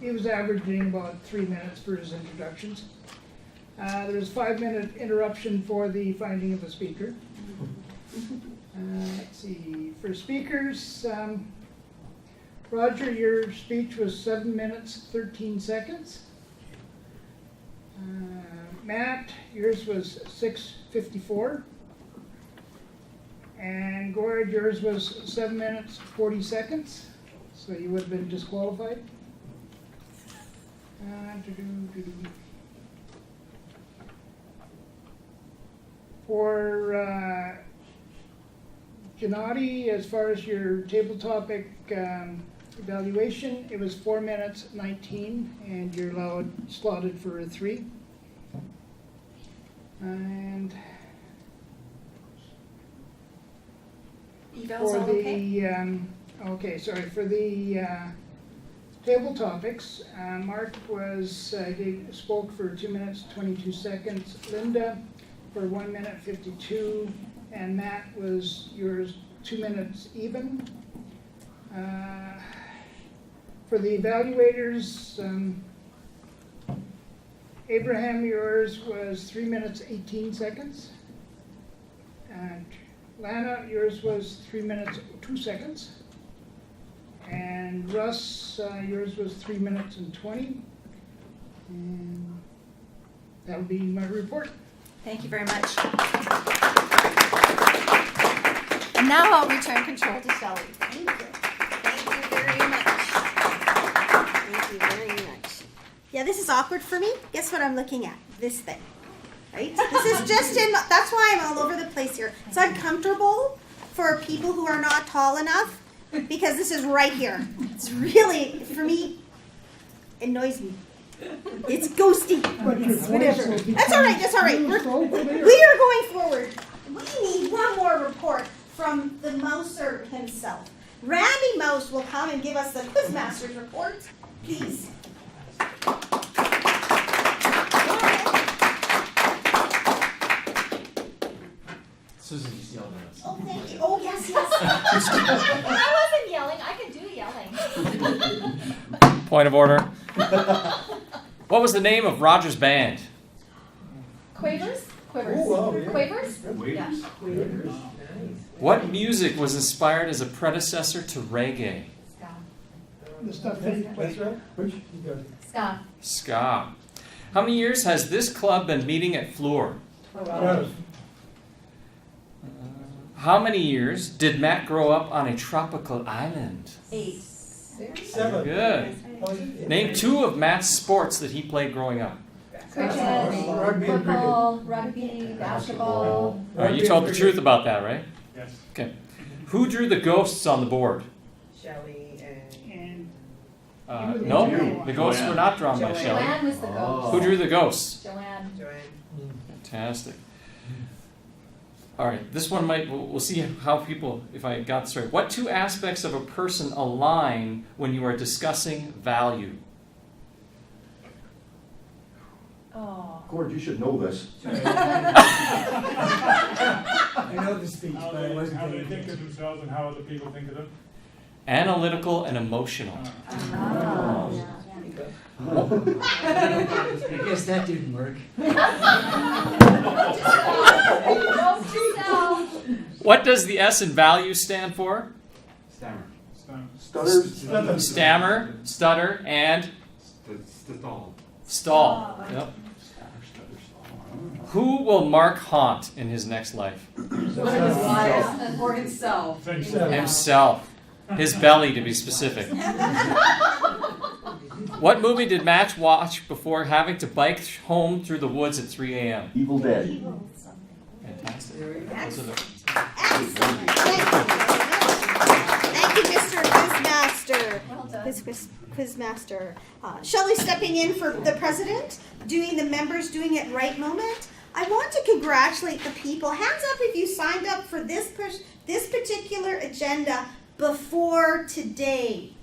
He was averaging about 3 minutes for his introductions. There was a 5-minute interruption for the finding of a speaker. Let's see, for speakers, Roger, your speech was 7 minutes, 13 seconds. Matt, yours was 6:54. And Gord, yours was 7 minutes, 40 seconds. So you would have been disqualified. For Gennady, as far as your table topic evaluation, it was 4 minutes, 19, and you're slotted for a 3. And Evals all okay? For the Table topics, Mark spoke for 2 minutes, 22 seconds. Linda for 1 minute, 52. And Matt was yours 2 minutes even. For the evaluators, Abraham, yours was 3 minutes, 18 seconds. And Lana, yours was 3 minutes, 2 seconds. And Russ, yours was 3 minutes and 20. And that would be my report. Thank you very much. And now I'll return control to Shelley. Thank you. Thank you very much. Thank you very much. Yeah, this is awkward for me. Guess what I'm looking at? This thing. Right? This is just that's why I'm all over the place here. It's uncomfortable for people who are not tall enough because this is right here. It's really, for me, it annoys me. It's ghosty. It's whatever. That's all right. That's all right. We are going forward. We need one more report from the Mouser himself. Randy Mouse will come and give us the Quizmaster's report. Please. Susan just yelled at us. Oh, thank you. Oh, yes, yes. I wasn't yelling. I can do yelling. Point of order. What was the name of Roger's band? Quavers? Quivers. Oh, wow, yeah. Quavers? Waiters. Yeah. What music was inspired as a predecessor to reggae? The stuff that you play. That's right. Which? You got it. Ska. Ska. How many years has this club been meeting at Fleur? 12. How many years did Matt grow up on a tropical island? 8. 7. Good. Name 2 of Matt's sports that he played growing up. Cricket, football, rugby, basketball. All right, you told the truth about that, right? Yes. Okay. Who drew the ghosts on the board? Shelley and No, the ghosts were not drawn by Shelley. Joanne was the ghost. Who drew the ghosts? Joanne. Fantastic. All right, this one we'll see how people, if I got this right. What 2 aspects of a person align when you are discussing value? Oh. Gord, you should know this. I know the speech, but I wasn't How they paying think attention. of themselves and how other people think of them. Analytical and emotional. I guess that didn't work. What does the S in value stand for? Stammer. Stutter. Stammer, stutter, and Stall. stall. Yep. Who will Mark haunt in his next life? Or himself. Himself. His belly, to be specific. What movie did Matt watch before having to bike home through the woods at 3 a.m.? Evil Dead. Fantastic. Those are the- Thank you, Mr. Quizmaster. Well done. Quizmaster. Shelley stepping in for the president, doing the members doing it right moment. I want to congratulate the people. Hands up if you signed up for this particular agenda before today.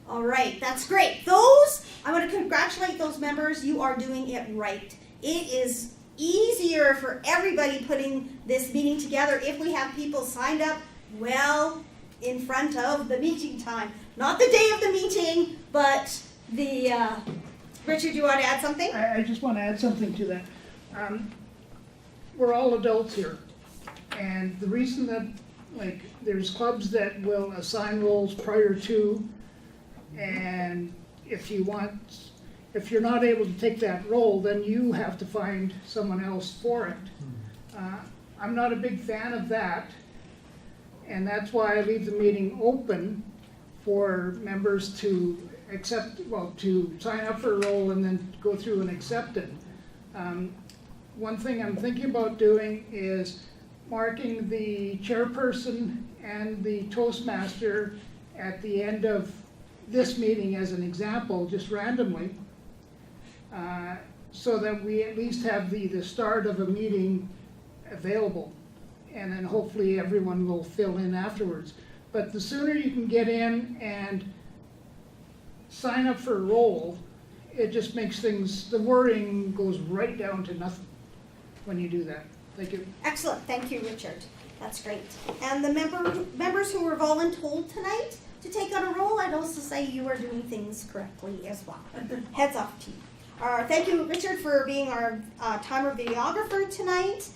All right, that's great. I want to congratulate those members. You are doing it right. It is easier for everybody putting this meeting together if we have people signed up well in front of the meeting time. Not the day of the meeting, but the, Richard, you want to add something? I just want to add something to that. We're all adults here. And the reason that, there's clubs that will assign roles prior to, and if you're not able to take that role, then you have to find someone else for it. I'm not a big fan of that, and that's why I leave the meeting open for members to to sign up for a role and then go through and accept it. One thing I'm thinking about doing is marking the chairperson and the Toastmaster at the end of this meeting as an example, just randomly, so that we at least have the start of a meeting available, and then hopefully everyone will fill in afterwards. but the sooner you can get in and sign up for a role, it just makes things, the worrying goes right down to nothing when you do that. Thank you. Excellent, thank you, Richard. That's great. And the members who were voluntold tonight to take on a role, I'd also say you are doing things correctly as well. Heads off to you. Thank you, Richard, for being our timer videographer tonight.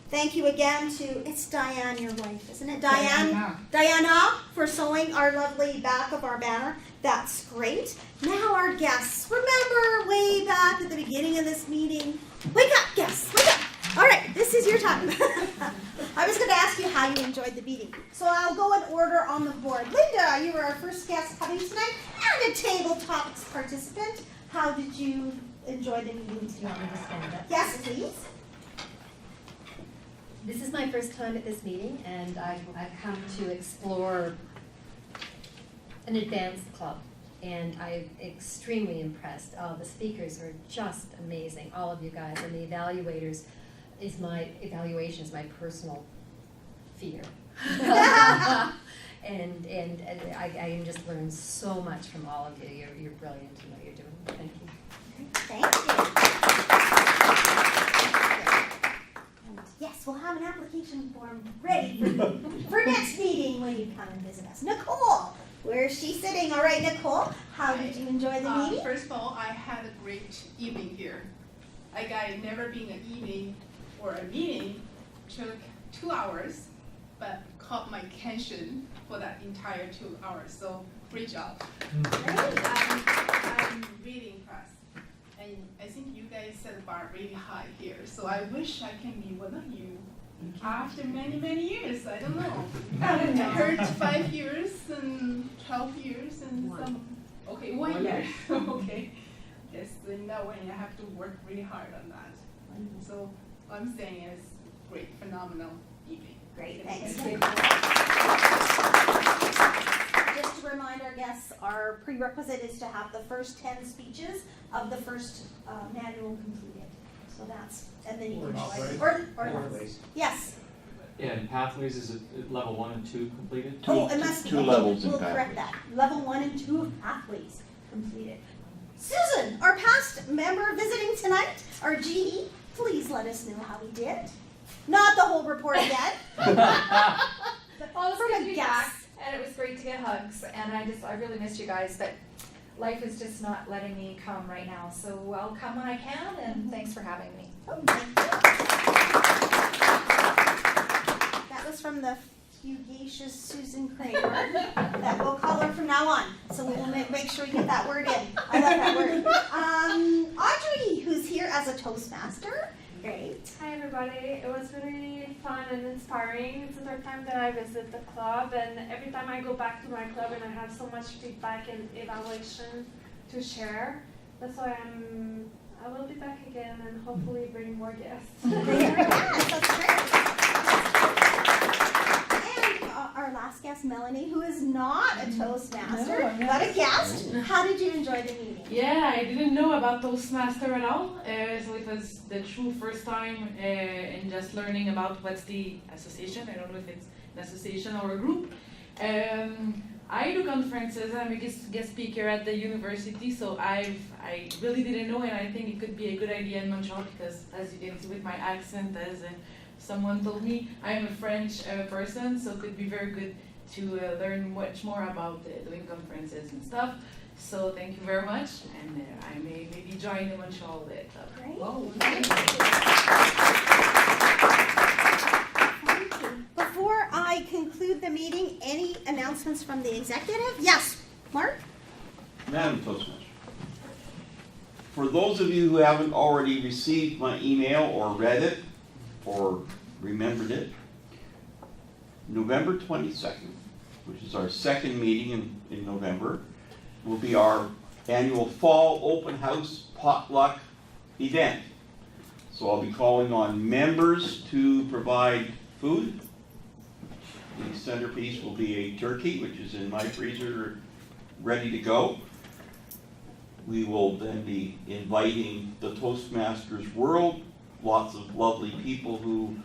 Thank you again to, it's Diane, your wife, isn't it? Diana, for sewing our lovely back of our banner. That's great. Now our guests. Remember way back at the beginning of this meeting, wake up, guests, wake up. All right, this is your time. I was going to ask you how you enjoyed the meeting. So I'll go in order on the board. Linda, you were our first guest coming tonight and a tabletop participant. How did you enjoy the meeting tonight? You want me to stand up? Yes, please. This is my first time at this meeting, and I've come to explore an advanced club, and I'm extremely impressed. The speakers are just amazing, all of you guys, and the evaluation is my personal fear. and I can just learn so much from all of you. You're brilliant in what you're doing. Thank you. Thank you. Yes, we'll have an application form ready for next meeting when you come and visit us. Nicole, where is she sitting? All right, Nicole, how did you enjoy the meeting? First of all, I had a great evening here. Like, I never been an evening or a meeting took 2 hours, but caught my attention for that entire 2 hours. So, great job. I'm really impressed. And I think you guys set the bar really high here. So I wish I can be one of you after many, many years. I don't know. I heard 5 years and 12 years and some. Okay, 1 year. Okay. Yes, in that way I have to work really hard on that. So what I'm saying is great, phenomenal evening. Great, thanks. Just to remind our guests, our prerequisite is to have the first 10 speeches of the first manual completed. So that's, and then you can Pathways. Yes. Yeah, and Pathways is at level 1 and 2 completed? It must be. Two levels in We'll correct that. Level 1 and 2 of Pathways completed. Susan, our past member visiting tonight, our GE, please let us know how we did. Not the whole report yet. Well, it's From good a to be guest. back, and it was great to get hugs, and I really missed you guys, but life is just not letting me come right now, so I'll come when I can, and thanks for having me. That was from the fugacious Susan Kramer. That we'll call her from now on. So we will make sure we get that word in. I love that word. Audrey, who's here as a Toastmaster. Great. Hi everybody. It was really fun and inspiring. It's the third time that I visit the club, and every time I go back to my club and I have so much feedback and evaluation to share. That's why I will be back again and hopefully bring more guests. Yes, that's great. And our last guest, Melanie, who is not a Toastmaster, but a guest. How did you enjoy the meeting? Yeah, I didn't know about Toastmaster at all, so it was the true first time in just learning about what's the association. I don't know if it's an association or a group. I do conferences. I'm a guest speaker at the university, so I really didn't know, and I think it could be a good idea in Montreal because, as you can see with my accent, as someone told me, I'm a French person, so it could be very good to learn much more about doing conferences and stuff. So thank you very much, and I may maybe join the Montreal club. Great. Whoa. Thank you. Before I conclude the meeting, any announcements from the executive? Yes, Mark? Madam Toastmaster, for those of you who haven't already received my email or read it or remembered it, November 22nd, which is our second meeting in November, will be our annual fall open house potluck event. So I'll be calling on members to provide food. The centerpiece will be a turkey, which is in my freezer, ready to go. We will then be inviting the Toastmasters world, lots of lovely people who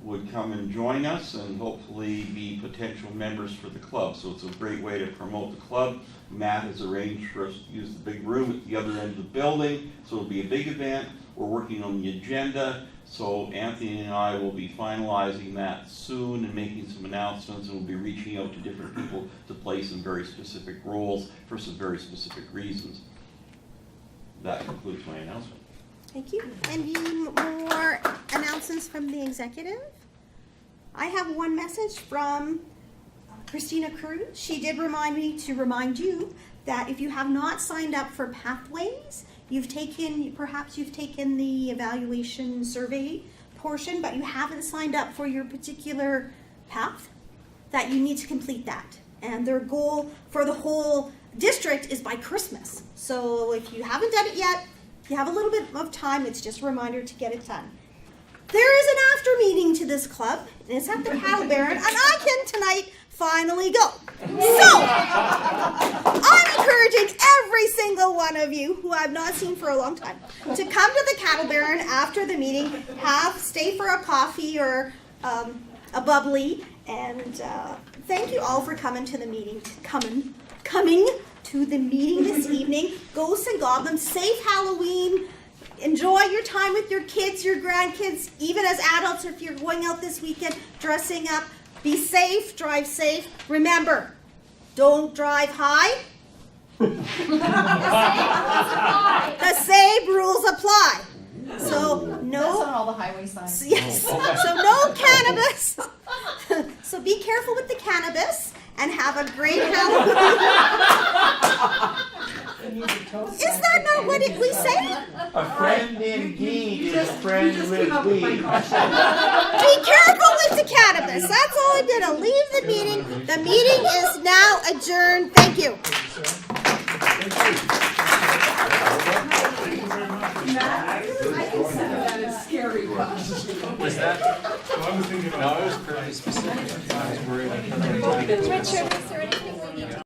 would come and join us and hopefully be potential members for the club. So it's a great way to promote the club. Matt has arranged for us to use the big room at the other end of the building, so it'll be a big event. We're working on the agenda, so Anthony and I will be finalizing that soon and making some announcements, and we'll be reaching out to different people to play some very specific roles for some very specific reasons. That concludes my announcement. Thank you. Any more announcements from the executive? I have one message from Christina Cruz. She did remind me to remind you that if you have not signed up for Pathways, perhaps you've taken the evaluation survey portion, but you haven't signed up for your particular path, that you need to complete that. And their goal for the whole district is by Christmas. So if you haven't done it yet, you have a little bit of time. It's just a reminder to get it done. There is an after meeting to this club, and it's at the Cattle Baron, and I can tonight finally go. So, I'm encouraging every single one of you who I've not seen for a long time to come to the Cattle Baron after the meeting, stay for a coffee or a bubbly, and thank you all for coming to the meeting, coming to the meeting this evening. Ghosts and goblins, safe Halloween. Enjoy your time with your kids, your grandkids, even as adults, if you're going out this weekend, dressing up. Be safe, drive safe. Remember, don't drive high. The same rules apply. So no. That's on all the highway signs. Yes. So no cannabis. So be careful with the cannabis and have a great Halloween. Is that not what we say? A friend indeed is a friend with weed. Be careful with the cannabis. That's all I did. I'll leave the meeting. The meeting is now adjourned. Thank you. Was that? No, it was pretty specific. Richard, is there anything we need to